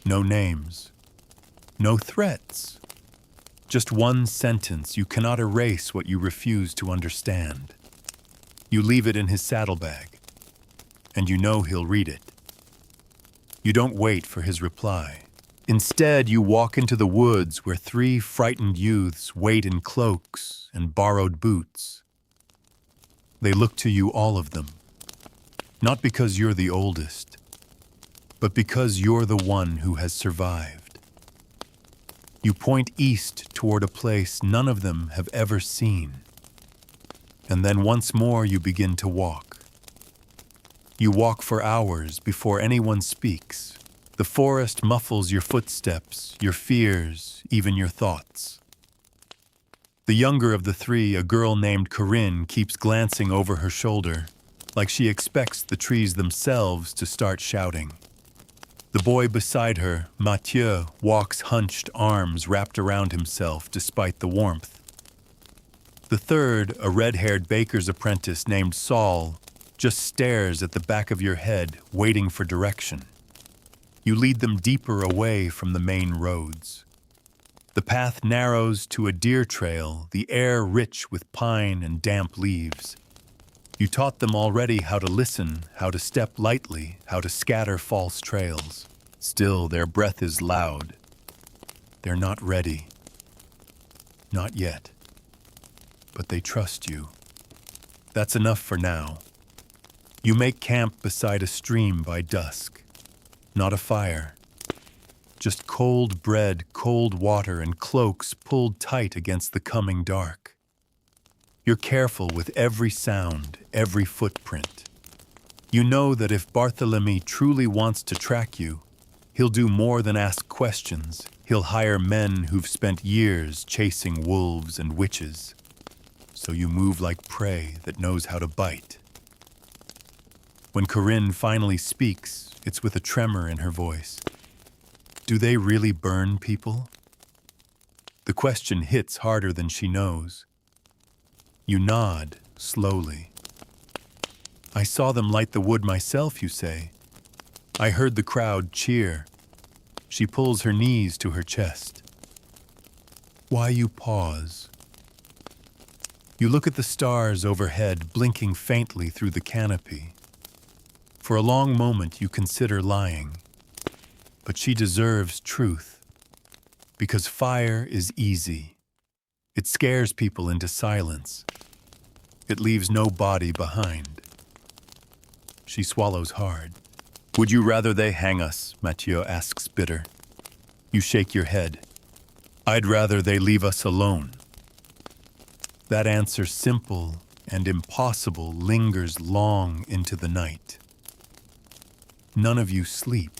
No names. No threats. Just one sentence. You cannot erase what you refuse to understand. You leave it in his saddlebag, and you know he'll read it. You don't wait for his reply. Instead, you walk into the woods where 3 frightened youths wait in cloaks and borrowed boots. They look to you, all of them, not because you're the oldest, but because you're the one who has survived. You point east toward a place none of them have ever seen. And then once more you begin to walk. You walk for hours before anyone speaks. The forest muffles your footsteps, your fears, even your thoughts. The younger of the 3, a girl named Corinne, keeps glancing over her shoulder, like she expects the trees themselves to start shouting. The boy beside her, Mathieu, walks hunched, arms wrapped around himself despite the warmth. The 3rd, a red-haired baker's apprentice named Saul, just stares at the back of your head, waiting for direction. You lead them deeper away from the main roads. The path narrows to a deer trail, the air rich with pine and damp leaves. You taught them already how to listen, how to step lightly, how to scatter false trails. Still, their breath is loud. They're not ready. Not yet. But they trust you. That's enough for now. You make camp beside a stream by dusk. Not a fire. Just cold bread, cold water, and cloaks pulled tight against the coming dark. You're careful with every sound, every footprint. You know that if Barthélemy truly wants to track you, he'll do more than ask questions. He'll hire men who've spent years chasing wolves and witches. So you move like prey that knows how to bite. When Corinne finally speaks, it's with a tremor in her voice. Do they really burn people? The question hits harder than she knows. You nod, slowly. I saw them light the wood myself, you say. I heard the crowd cheer. She pulls her knees to her chest. Why you pause? You look at the stars overhead, blinking faintly through the canopy. For a long moment you consider lying. But she deserves truth. Because fire is easy. It scares people into silence. It leaves no body behind. She swallows hard. Would you rather they hang us? Mathieu asks bitter. You shake your head. I'd rather they leave us alone. That answer, simple and impossible, lingers long into the night. None of you sleep.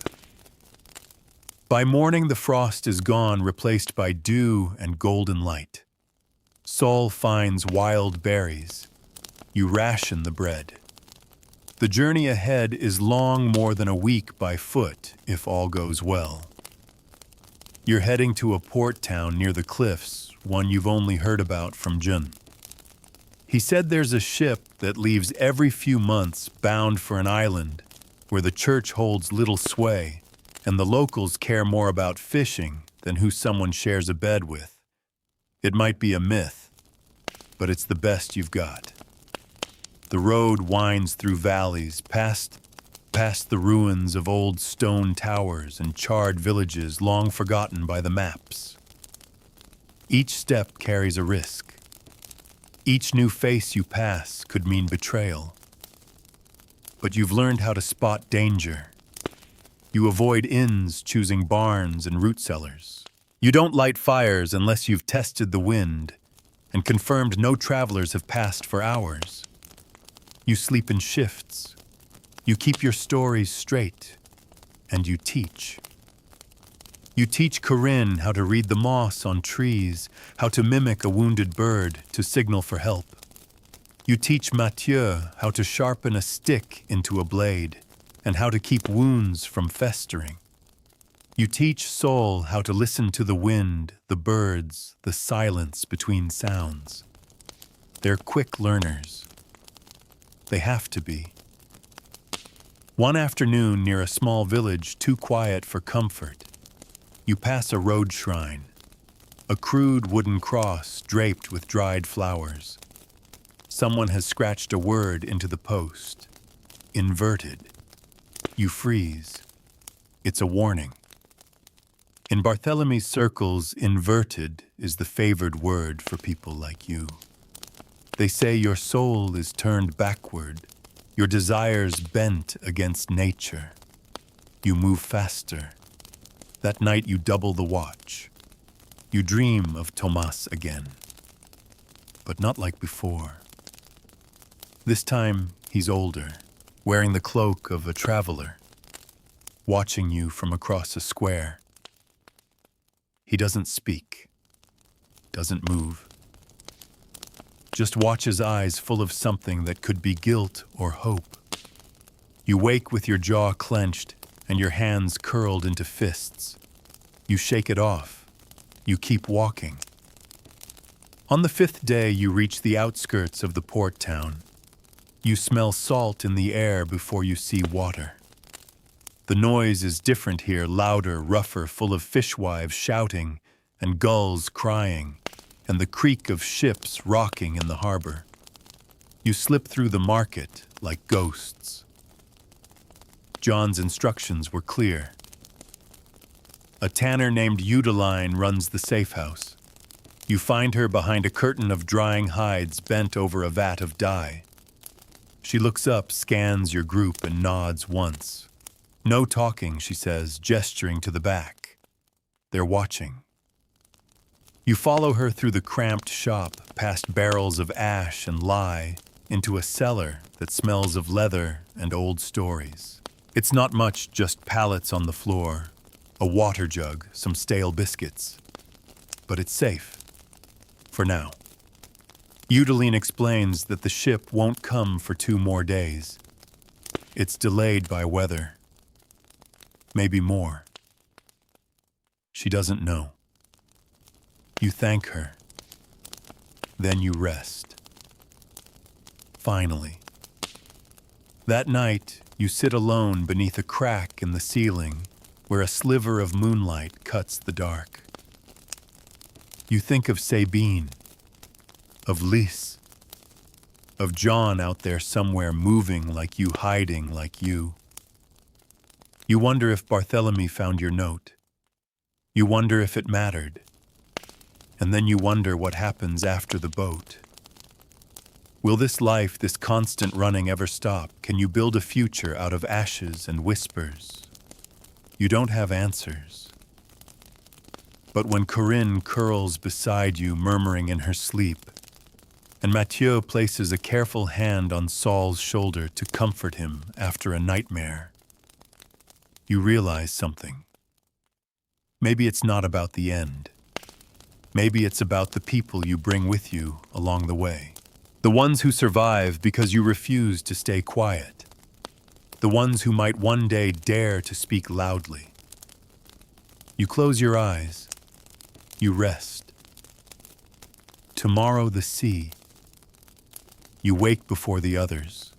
By morning, the frost is gone, replaced by dew and golden light. Saul finds wild berries. You ration the bread. The journey ahead is long, more than a week by foot, if all goes well. You're heading to a port town near the cliffs, one you've only heard about from Jun. He said there's a ship that leaves every few months bound for an island where the church holds little sway, and the locals care more about fishing than who someone shares a bed with. It might be a myth, but it's the best you've got. The road winds through valleys, past the ruins of old stone towers and charred villages long forgotten by the maps. Each step carries a risk. Each new face you pass could mean betrayal. But you've learned how to spot danger. You avoid inns, choosing barns and root cellars. You don't light fires unless you've tested the wind and confirmed no travelers have passed for hours. You sleep in shifts. You keep your stories straight, and you teach. You teach Corinne how to read the moss on trees, how to mimic a wounded bird to signal for help. You teach Mathieu how to sharpen a stick into a blade, and how to keep wounds from festering. You teach Saul how to listen to the wind, the birds, the silence between sounds. They're quick learners. They have to be. One afternoon near a small village too quiet for comfort, you pass a road shrine, a crude wooden cross draped with dried flowers. Someone has scratched a word into the post. Inverted. You freeze. It's a warning. In Barthelemy circles, inverted is the favored word for people like you. They say your soul is turned backward, your desires bent against nature. You move faster. That night you double the watch. You dream of Thomas again. But not like before. This time he's older, wearing the cloak of a traveler, watching you from across a square. He doesn't speak, doesn't move. Just watches eyes full of something that could be guilt or hope. You wake with your jaw clenched and your hands curled into fists. You shake it off. You keep walking. On the 5th day, you reach the outskirts of the port town. You smell salt in the air before you see water. The noise is different here, louder, rougher, full of fishwives shouting and gulls crying, and the creak of ships rocking in the harbor. You slip through the market like ghosts. John's instructions were clear. A tanner named Eudeline runs the safe house. You find her behind a curtain of drying hides bent over a vat of dye. She looks up, scans your group, and nods once. No talking, she says, gesturing to the back. They're watching. You follow her through the cramped shop, past barrels of ash and lye, into a cellar that smells of leather and old stories. It's not much, just pallets on the floor, a water jug, some stale biscuits. But it's safe. For now. Eudeline explains that the ship won't come for 2 more days. It's delayed by weather. Maybe more. She doesn't know. You thank her. Then you rest. Finally. That night, you sit alone beneath a crack in the ceiling where a sliver of moonlight cuts the dark. You think of Sabine, of Lys, of John out there somewhere moving like you, hiding like you. You wonder if Barthelemy found your note. You wonder if it mattered. And then you wonder what happens after the boat. Will this life, this constant running ever stop? Can you build a future out of ashes and whispers? You don't have answers. But when Corinne curls beside you, murmuring in her sleep, and Mathieu places a careful hand on Saul's shoulder to comfort him after a nightmare, you realize something. Maybe it's not about the end. Maybe it's about the people you bring with you along the way. The ones who survive because you refuse to stay quiet. The ones who might one day dare to speak loudly. You close your eyes. You rest. Tomorrow the sea. You wake before the others.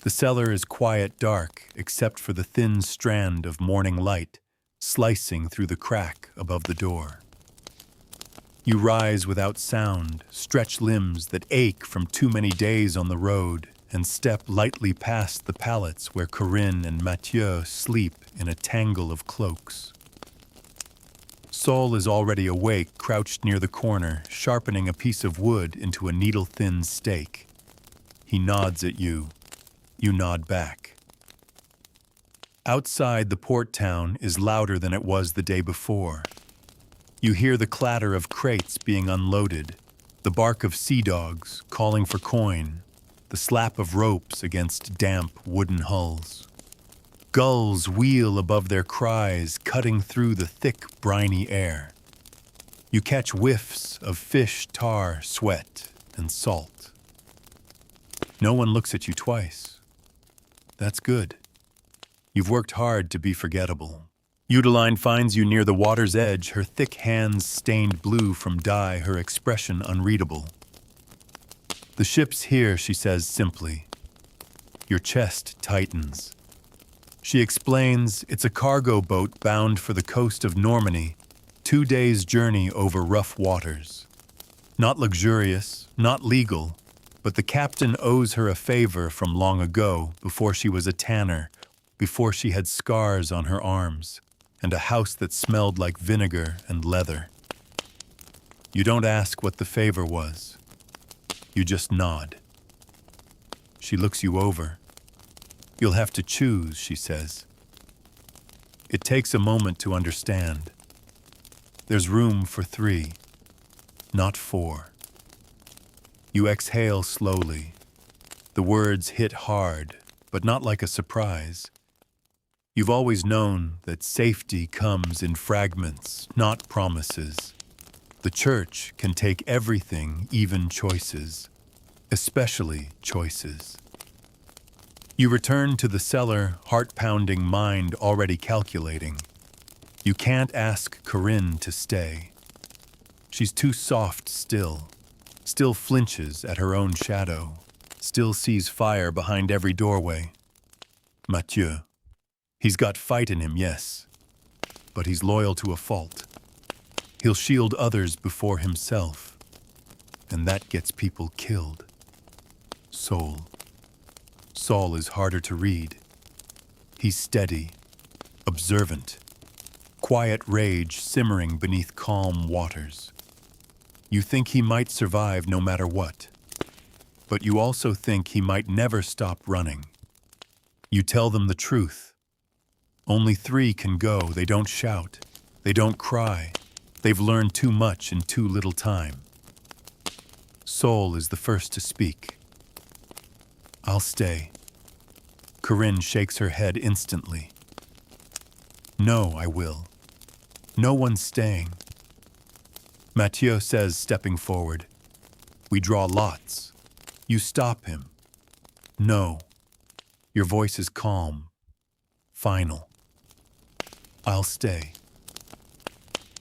The cellar is quiet dark except for the thin strand of morning light slicing through the crack above the door. You rise without sound, stretch limbs that ache from too many days on the road, and step lightly past the pallets where Corinne and Mathieu sleep in a tangle of cloaks. Saul is already awake, crouched near the corner, sharpening a piece of wood into a needle-thin steak. He nods at you. You nod back. Outside, the port town is louder than it was the day before. You hear the clatter of crates being unloaded, the bark of sea dogs calling for coin, the slap of ropes against damp wooden hulls. Gulls wheel above their cries, cutting through the thick, briny air. You catch whiffs of fish, tar, sweat, and salt. No one looks at you twice. That's good. You've worked hard to be forgettable. Eudeline finds you near the water's edge, her thick hands stained blue from dye, her expression unreadable. The ship's here, she says simply. Your chest tightens. She explains it's a cargo boat bound for the coast of Normandy, 2 days' journey over rough waters. Not luxurious, not legal, but the captain owes her a favor from long ago, before she was a tanner, before she had scars on her arms, and a house that smelled like vinegar and leather. You don't ask what the favor was. You just nod. She looks you over. You'll have to choose, she says. It takes a moment to understand. There's room for 3, not 4. You exhale slowly. The words hit hard, but not like a surprise. You've always known that safety comes in fragments, not promises. The church can take everything, even choices, especially choices. You return to the cellar, heart-pounding mind already calculating. You can't ask Corinne to stay. She's too soft still flinches at her own shadow, still sees fire behind every doorway. Mathieu. He's got fight in him, yes, but he's loyal to a fault. He'll shield others before himself, and that gets people killed. Saul is harder to read. He's steady, observant, quiet rage simmering beneath calm waters. You think he might survive no matter what, but you also think he might never stop running. You tell them the truth. Only 3 can go. They don't shout. They don't cry. They've learned too much in too little time. Saul is the first to speak. I'll stay. Corinne shakes her head instantly. No, I will. No one's staying. Mathieu says, stepping forward. We draw lots. You stop him. No. Your voice is calm. Final. I'll stay.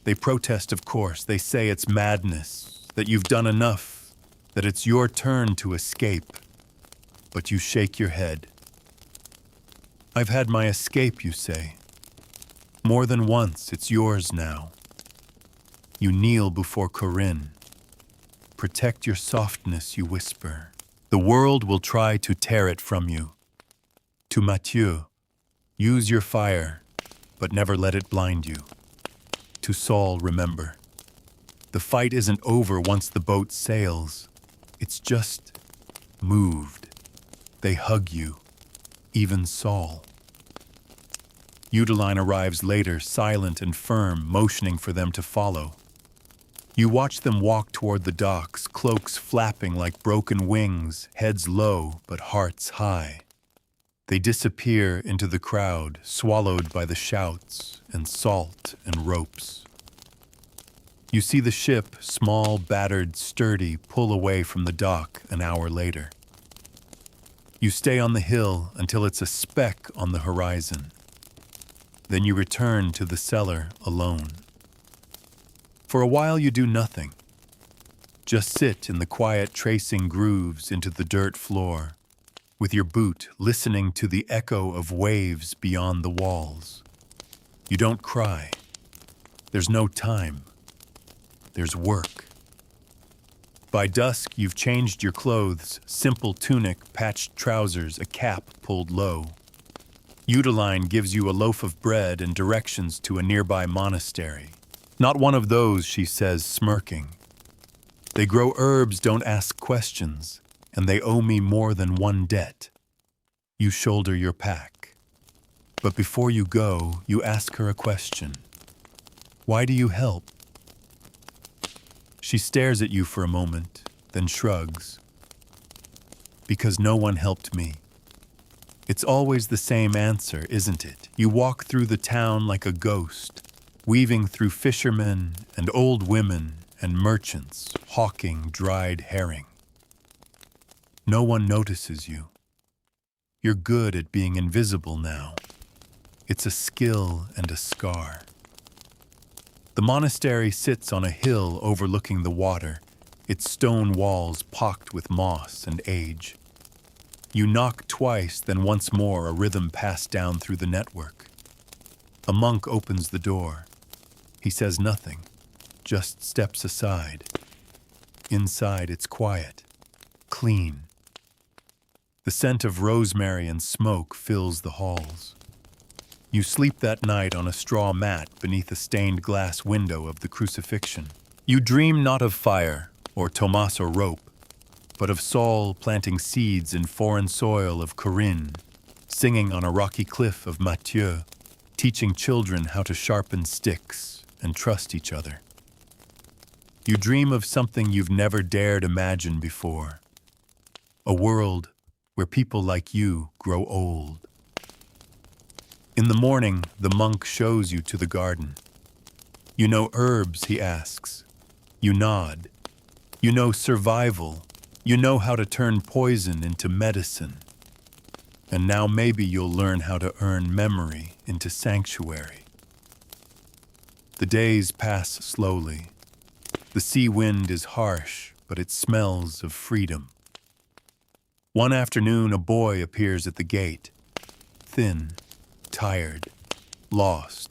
They protest, of course. They say it's madness, that you've done enough, that it's your turn to escape. But you shake your head. I've had my escape, you say. More than once, it's yours now. You kneel before Corinne. Protect your softness, you whisper. The world will try to tear it from you. To Mathieu, use your fire, but never let it blind you. To Saul, remember, the fight isn't over once the boat sails. It's just moved. They hug you, even Saul. Eudeline arrives later, silent and firm, motioning for them to follow. You watch them walk toward the docks, cloaks flapping like broken wings, heads low but hearts high. They disappear into the crowd, swallowed by the shouts and salt and ropes. You see the ship, small, battered, sturdy, pull away from the dock an hour later. You stay on the hill until it's a speck on the horizon. Then you return to the cellar alone. For a while you do nothing. Just sit in the quiet, tracing grooves into the dirt floor, with your boot listening to the echo of waves beyond the walls. You don't cry. There's no time. There's work. By dusk, you've changed your clothes, simple tunic, patched trousers, a cap pulled low. Eudeline gives you a loaf of bread and directions to a nearby monastery. Not one of those, she says, smirking. They grow herbs, don't ask questions, and they owe me more than one debt. You shoulder your pack. But before you go, you ask her a question. Why do you help? She stares at you for a moment, then shrugs. Because no one helped me. It's always the same answer, isn't it? You walk through the town like a ghost, weaving through fishermen and old women and merchants hawking dried herring. No one notices you. You're good at being invisible now. It's a skill and a scar. The monastery sits on a hill overlooking the water, its stone walls pocked with moss and age. You knock twice, then once more a rhythm passed down through the network. A monk opens the door. He says nothing, just steps aside. Inside it's quiet, clean. The scent of rosemary and smoke fills the halls. You sleep that night on a straw mat beneath a stained glass window of the crucifixion. You dream not of fire or Tomas or rope, but of Saul planting seeds in foreign soil of Corinne, singing on a rocky cliff of Mathieu, teaching children how to sharpen sticks and trust each other. You dream of something you've never dared imagine before, a world where people like you grow old. In the morning, the monk shows you to the garden. You know herbs, he asks. You nod. You know survival. You know how to turn poison into medicine. And now maybe you'll learn how to earn memory into sanctuary. The days pass slowly. The sea wind is harsh, but it smells of freedom. One afternoon, a boy appears at the gate, thin, tired, lost.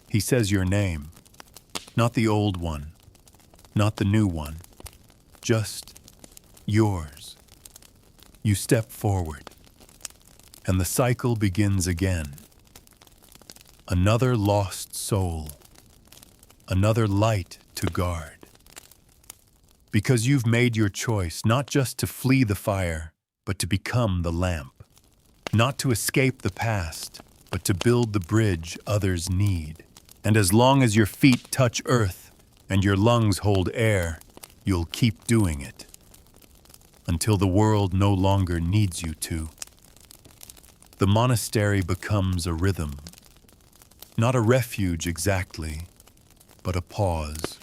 He says your name, not the old one, not the new one, just yours. You step forward, and the cycle begins again. Another lost soul, another light to guard. Because you've made your choice not just to flee the fire, but to become the lamp. Not to escape the past, but to build the bridge others need. And as long as your feet touch earth and your lungs hold air, you'll keep doing it. Until the world no longer needs you to. The monastery becomes a rhythm. Not a refuge exactly, but a pause.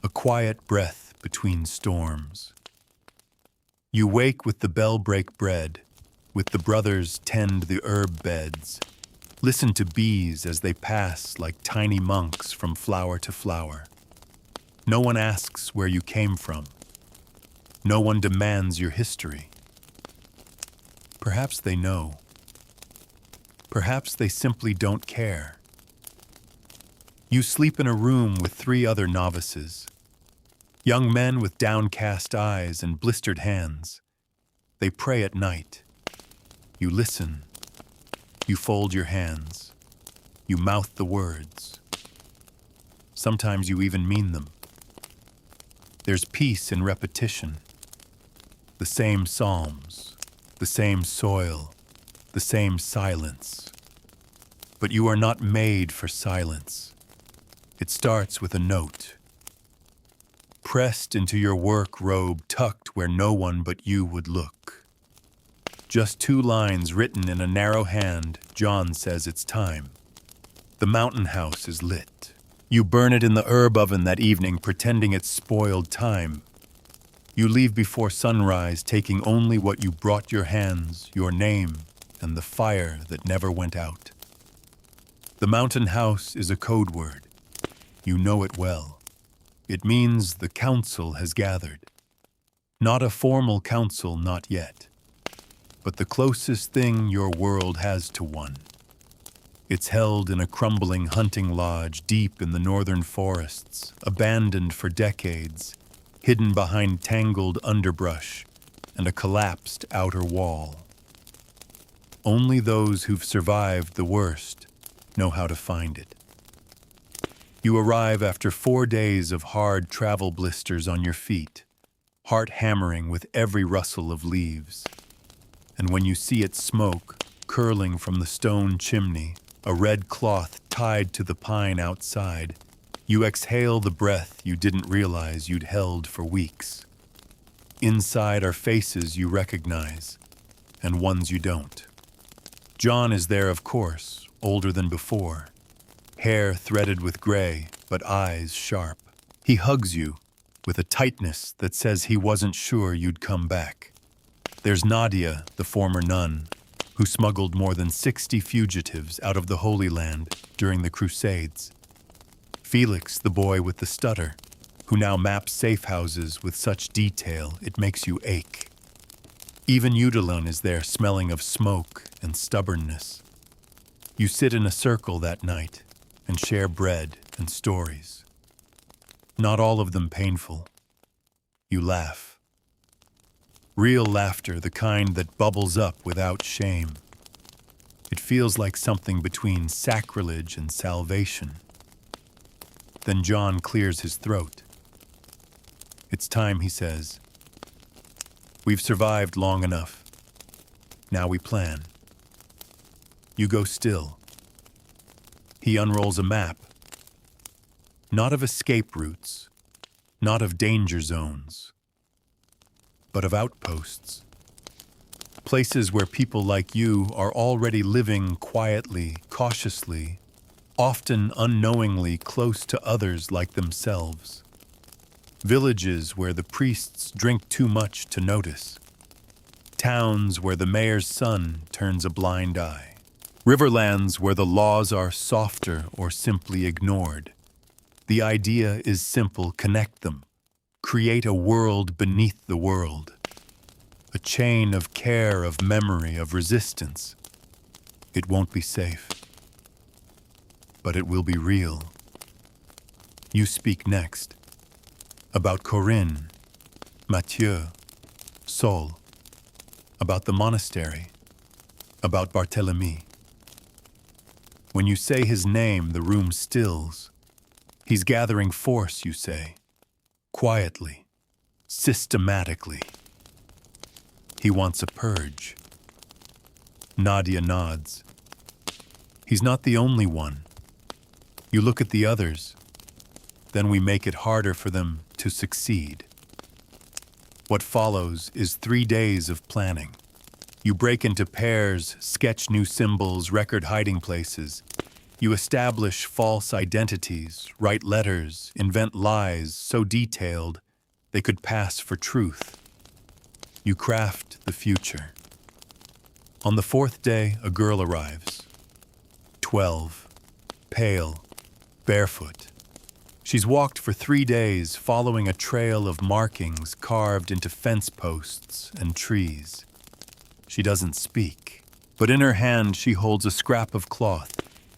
A quiet breath between storms. You wake with the bell break bread, with the brothers tend the herb beds. Listen to bees as they pass like tiny monks from flower to flower. No one asks where you came from. No one demands your history. Perhaps they know. Perhaps they simply don't care. You sleep in a room with 3 other novices. Young men with downcast eyes and blistered hands. They pray at night. You listen. You fold your hands. You mouth the words. Sometimes you even mean them. There's peace in repetition, the same psalms, the same soil, the same silence. But you are not made for silence. It starts with a note, pressed into your work robe, tucked where no one but you would look. Just 2 lines written in a narrow hand. John says it's time. The mountain house is lit. You burn it in the herb oven that evening, pretending it's spoiled time. You leave before sunrise, taking only what you brought, your hands, your name, and the fire that never went out. The mountain house is a code word. You know it well. It means the council has gathered. Not a formal council, not yet, but the closest thing your world has to one. It's held in a crumbling hunting lodge deep in the northern forests, abandoned for decades, hidden behind tangled underbrush and a collapsed outer wall. Only those who've survived the worst know how to find it. You arrive after 4 days of hard travel blisters on your feet, heart hammering with every rustle of leaves. And when you see it smoke, curling from the stone chimney, a red cloth tied to the pine outside, you exhale the breath you didn't realize you'd held for weeks. Inside are faces you recognize, and ones you don't. John is there, of course, older than before. Hair threaded with gray, but eyes sharp. He hugs you with a tightness that says he wasn't sure you'd come back. There's Nadia, the former nun, who smuggled more than 60 fugitives out of the Holy Land during the Crusades. Felix, the boy with the stutter, who now maps safe houses with such detail it makes you ache. Even Udalon is there, smelling of smoke and stubbornness. You sit in a circle that night and share bread and stories. Not all of them painful. You laugh. Real laughter, the kind that bubbles up without shame. It feels like something between sacrilege and salvation. Then John clears his throat. It's time, he says. We've survived long enough. Now we plan. You go still. He unrolls a map. Not of escape routes, not of danger zones, but of outposts. Places where people like you are already living quietly, cautiously, often unknowingly close to others like themselves. Villages where the priests drink too much to notice. Towns where the mayor's son turns a blind eye. Riverlands where the laws are softer or simply ignored. The idea is simple: connect them. Create a world beneath the world. A chain of care, of memory, of resistance. It won't be safe, but it will be real. You speak next. About Corinne, Mathieu, Sol. About the monastery. About Barthélemy. When you say his name, the room stills. He's gathering force, you say. Quietly. Systematically. He wants a purge. Nadia nods. He's not the only one. You look at the others. Then we make it harder for them to succeed. What follows is 3 days of planning. You break into pairs, sketch new symbols, record hiding places. You establish false identities, write letters, invent lies so detailed they could pass for truth. You craft the future. On the 4th day, a girl arrives. 12, pale, barefoot. She's walked for 3 days, following a trail of markings carved into fence posts and trees. She doesn't speak, but in her hand she holds a scrap of cloth,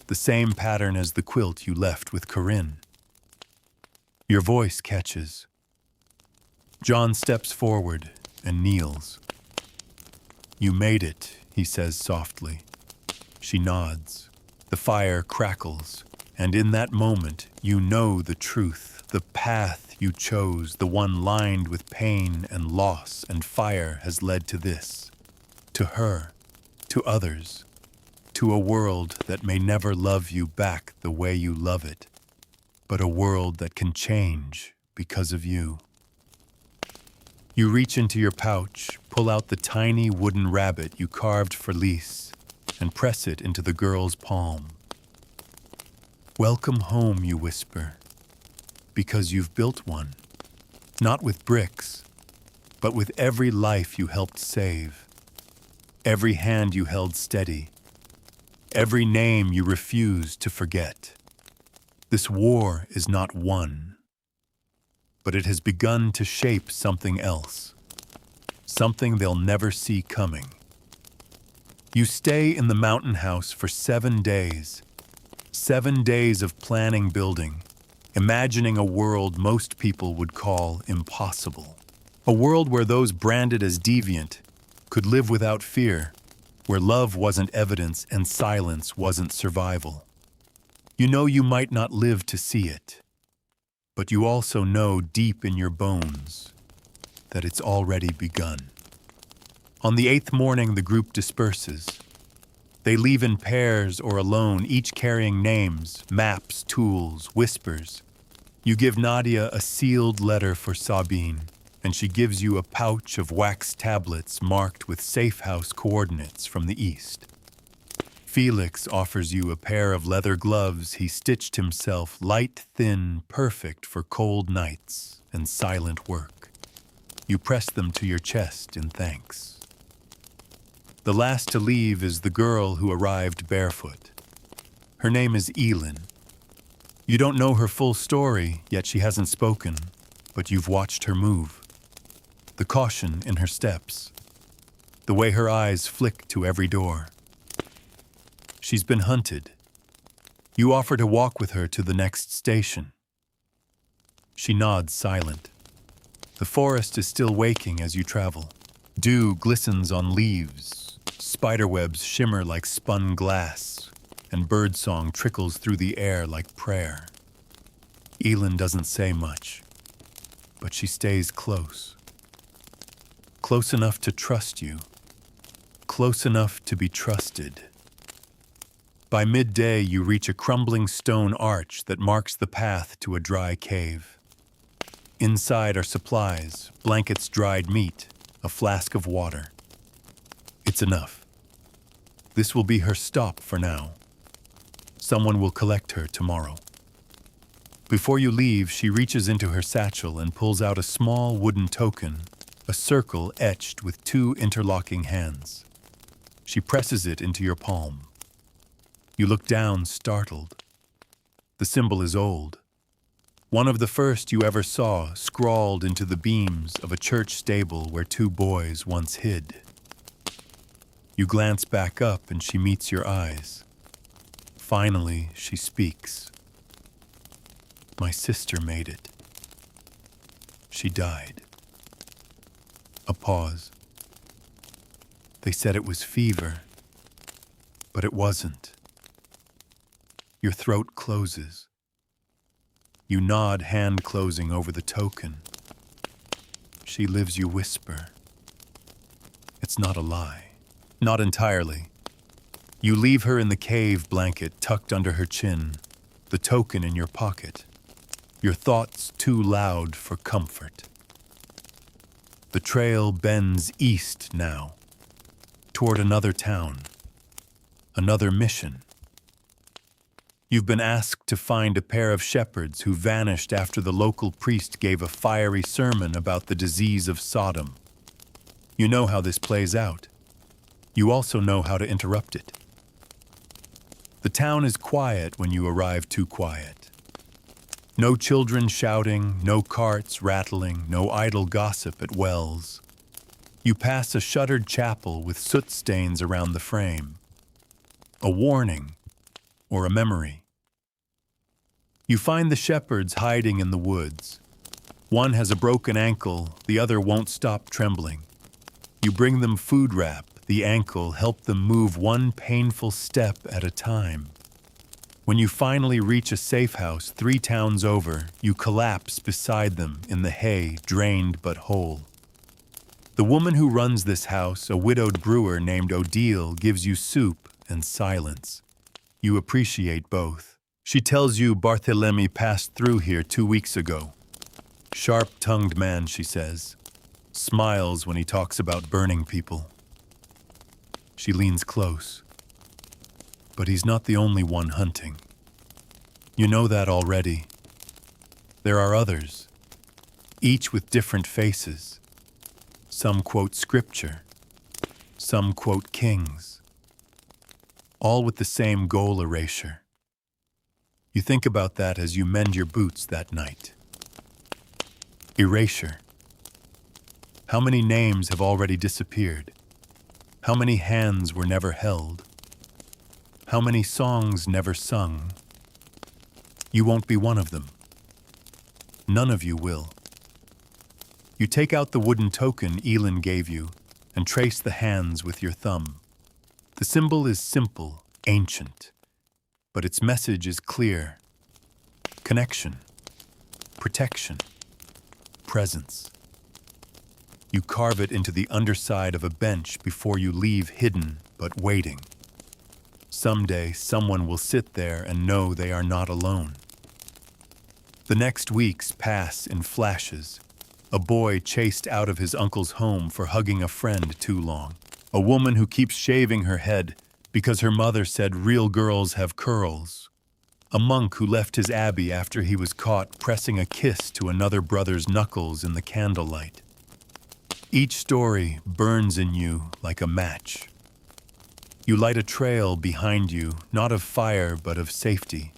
the same pattern as the quilt you left with Corinne. Your voice catches. John steps forward and kneels. You made it, he says softly. She nods. The fire crackles, and in that moment you know the truth, the path path you chose, the one lined with pain and loss and fire, has led to this, to her, to others, to a world that may never love you back the way you love it, but a world that can change because of you. You reach into your pouch, pull out the tiny wooden rabbit you carved for Lise, and press it into the girl's palm. Welcome home, you whisper, because you've built one, not with bricks, but with every life you helped save, every hand you held steady, every name you refused to forget. This war is not won, but it has begun to shape something else, something they'll never see coming. You stay in the mountain house for 7 days, 7 days of planning building, imagining a world most people would call impossible. A world where those branded as deviant could live without fear, where love wasn't evidence and silence wasn't survival. You know you might not live to see it, but you also know deep in your bones that it's already begun. On the 8th morning, the group disperses. They leave in pairs or alone, each carrying names, maps, tools, whispers. You give Nadia a sealed letter for Sabine, and she gives you a pouch of wax tablets marked with safe house coordinates from the east. Felix offers you a pair of leather gloves he stitched himself, light, thin, perfect for cold nights and silent work. You press them to your chest in thanks. The last to leave is the girl who arrived barefoot. Her name is Elin. You don't know her full story, yet she hasn't spoken, but you've watched her move. The caution in her steps, the way her eyes flick to every door. She's been hunted. You offer to walk with her to the next station. She nods silent. The forest is still waking as you travel. Dew glistens on leaves. Spiderwebs shimmer like spun glass, and birdsong trickles through the air like prayer. Elin doesn't say much, but she stays close. Close enough to trust you, close enough to be trusted. By midday, you reach a crumbling stone arch that marks the path to a dry cave. Inside are supplies, blankets, dried meat, a flask of water. It's enough. This will be her stop for now. Someone will collect her tomorrow. Before you leave, she reaches into her satchel and pulls out a small wooden token, a circle etched with 2 interlocking hands. She presses it into your palm. You look down, startled. The symbol is old. One of the first you ever saw, scrawled into the beams of a church stable where 2 boys once hid. You glance back up and she meets your eyes. Finally, she speaks. My sister made it. She died. A pause. They said it was fever, but it wasn't. Your throat closes. You nod, hand closing over the token. She lives, you whisper. It's not a lie. Not entirely. You leave her in the cave blanket tucked under her chin, the token in your pocket, your thoughts too loud for comfort. The trail bends east now, toward another town, another mission. You've been asked to find a pair of shepherds who vanished after the local priest gave a fiery sermon about the disease of Sodom. You know how this plays out. You also know how to interrupt it. The town is quiet when you arrive, too quiet. No children shouting, no carts rattling, no idle gossip at wells. You pass a shuttered chapel with soot stains around the frame. A warning or a memory. You find the shepherds hiding in the woods. One has a broken ankle, the other won't stop trembling. You bring them food wrap. The ankle help them move one painful step at a time. When you finally reach a safe house 3 towns over, you collapse beside them in the hay, drained but whole. The woman who runs this house, a widowed brewer named Odile, gives you soup and silence. You appreciate both. She tells you Barthélemy passed through here 2 weeks ago. Sharp-tongued man, she says. Smiles when he talks about burning people. She leans close. But he's not the only one hunting. You know that already. There are others, each with different faces. Some quote scripture, some quote kings, all with the same goal erasure. You think about that as you mend your boots that night. Erasure. How many names have already disappeared? How many hands were never held? How many songs never sung? You won't be one of them. None of you will. You take out the wooden token Elin gave you and trace the hands with your thumb. The symbol is simple, ancient, but its message is clear. Connection, protection, presence. You carve it into the underside of a bench before you leave, hidden but waiting. Someday, someone will sit there and know they are not alone. The next weeks pass in flashes. A boy chased out of his uncle's home for hugging a friend too long. A woman who keeps shaving her head because her mother said real girls have curls. A monk who left his abbey after he was caught pressing a kiss to another brother's knuckles in the candlelight. Each story burns in you like a match. You light a trail behind you, not of fire but of safety,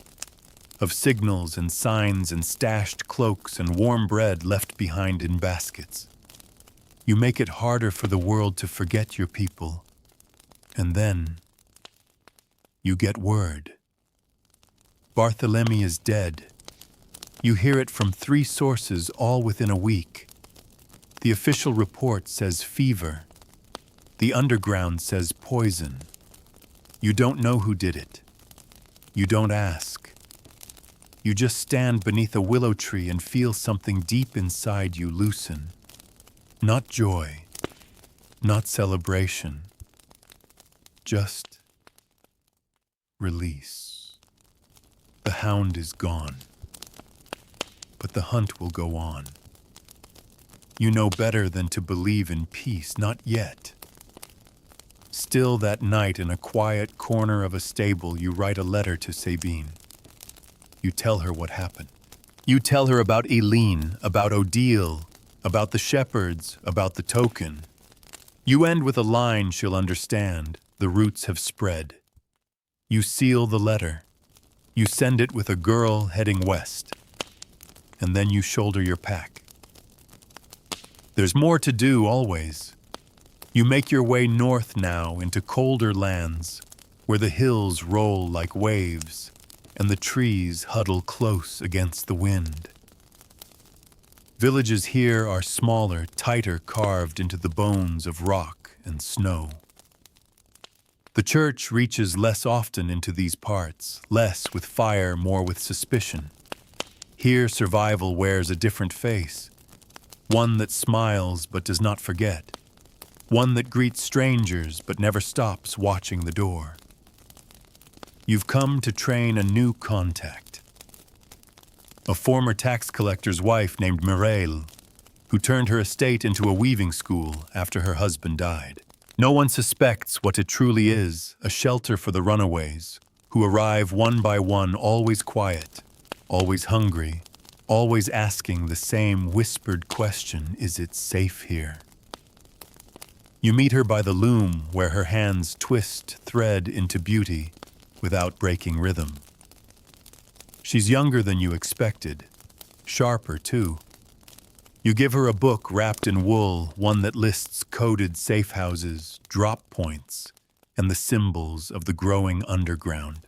of signals and signs and stashed cloaks and warm bread left behind in baskets. You make it harder for the world to forget your people. And then you get word. Barthélemy is dead. You hear it from 3 sources, all within a week. The official report says fever. The underground says poison. You don't know who did it. You don't ask. You just stand beneath a willow tree and feel something deep inside you loosen. Not joy, not celebration, just release. The hound is gone, but the hunt will go on. You know better than to believe in peace, not yet. Still that night in a quiet corner of a stable, you write a letter to Sabine. You tell her what happened. You tell her about Eileen, about Odile, about the shepherds, about the token. You end with a line she'll understand. The roots have spread. You seal the letter. You send it with a girl heading west. And then you shoulder your pack. There's more to do always. You make your way north now into colder lands, where the hills roll like waves and the trees huddle close against the wind. Villages here are smaller, tighter, carved into the bones of rock and snow. The church reaches less often into these parts, less with fire, more with suspicion. Here survival wears a different face, one that smiles but does not forget. One that greets strangers but never stops watching the door. You've come to train a new contact. A former tax collector's wife named Mireille, who turned her estate into a weaving school after her husband died. No one suspects what it truly is, a shelter for the runaways, who arrive one by one, always quiet, always hungry, always asking the same whispered question, is it safe here? You meet her by the loom, where her hands twist thread into beauty without breaking rhythm. She's younger than you expected, sharper too. You give her a book wrapped in wool, one that lists coded safe houses, drop points, and the symbols of the growing underground.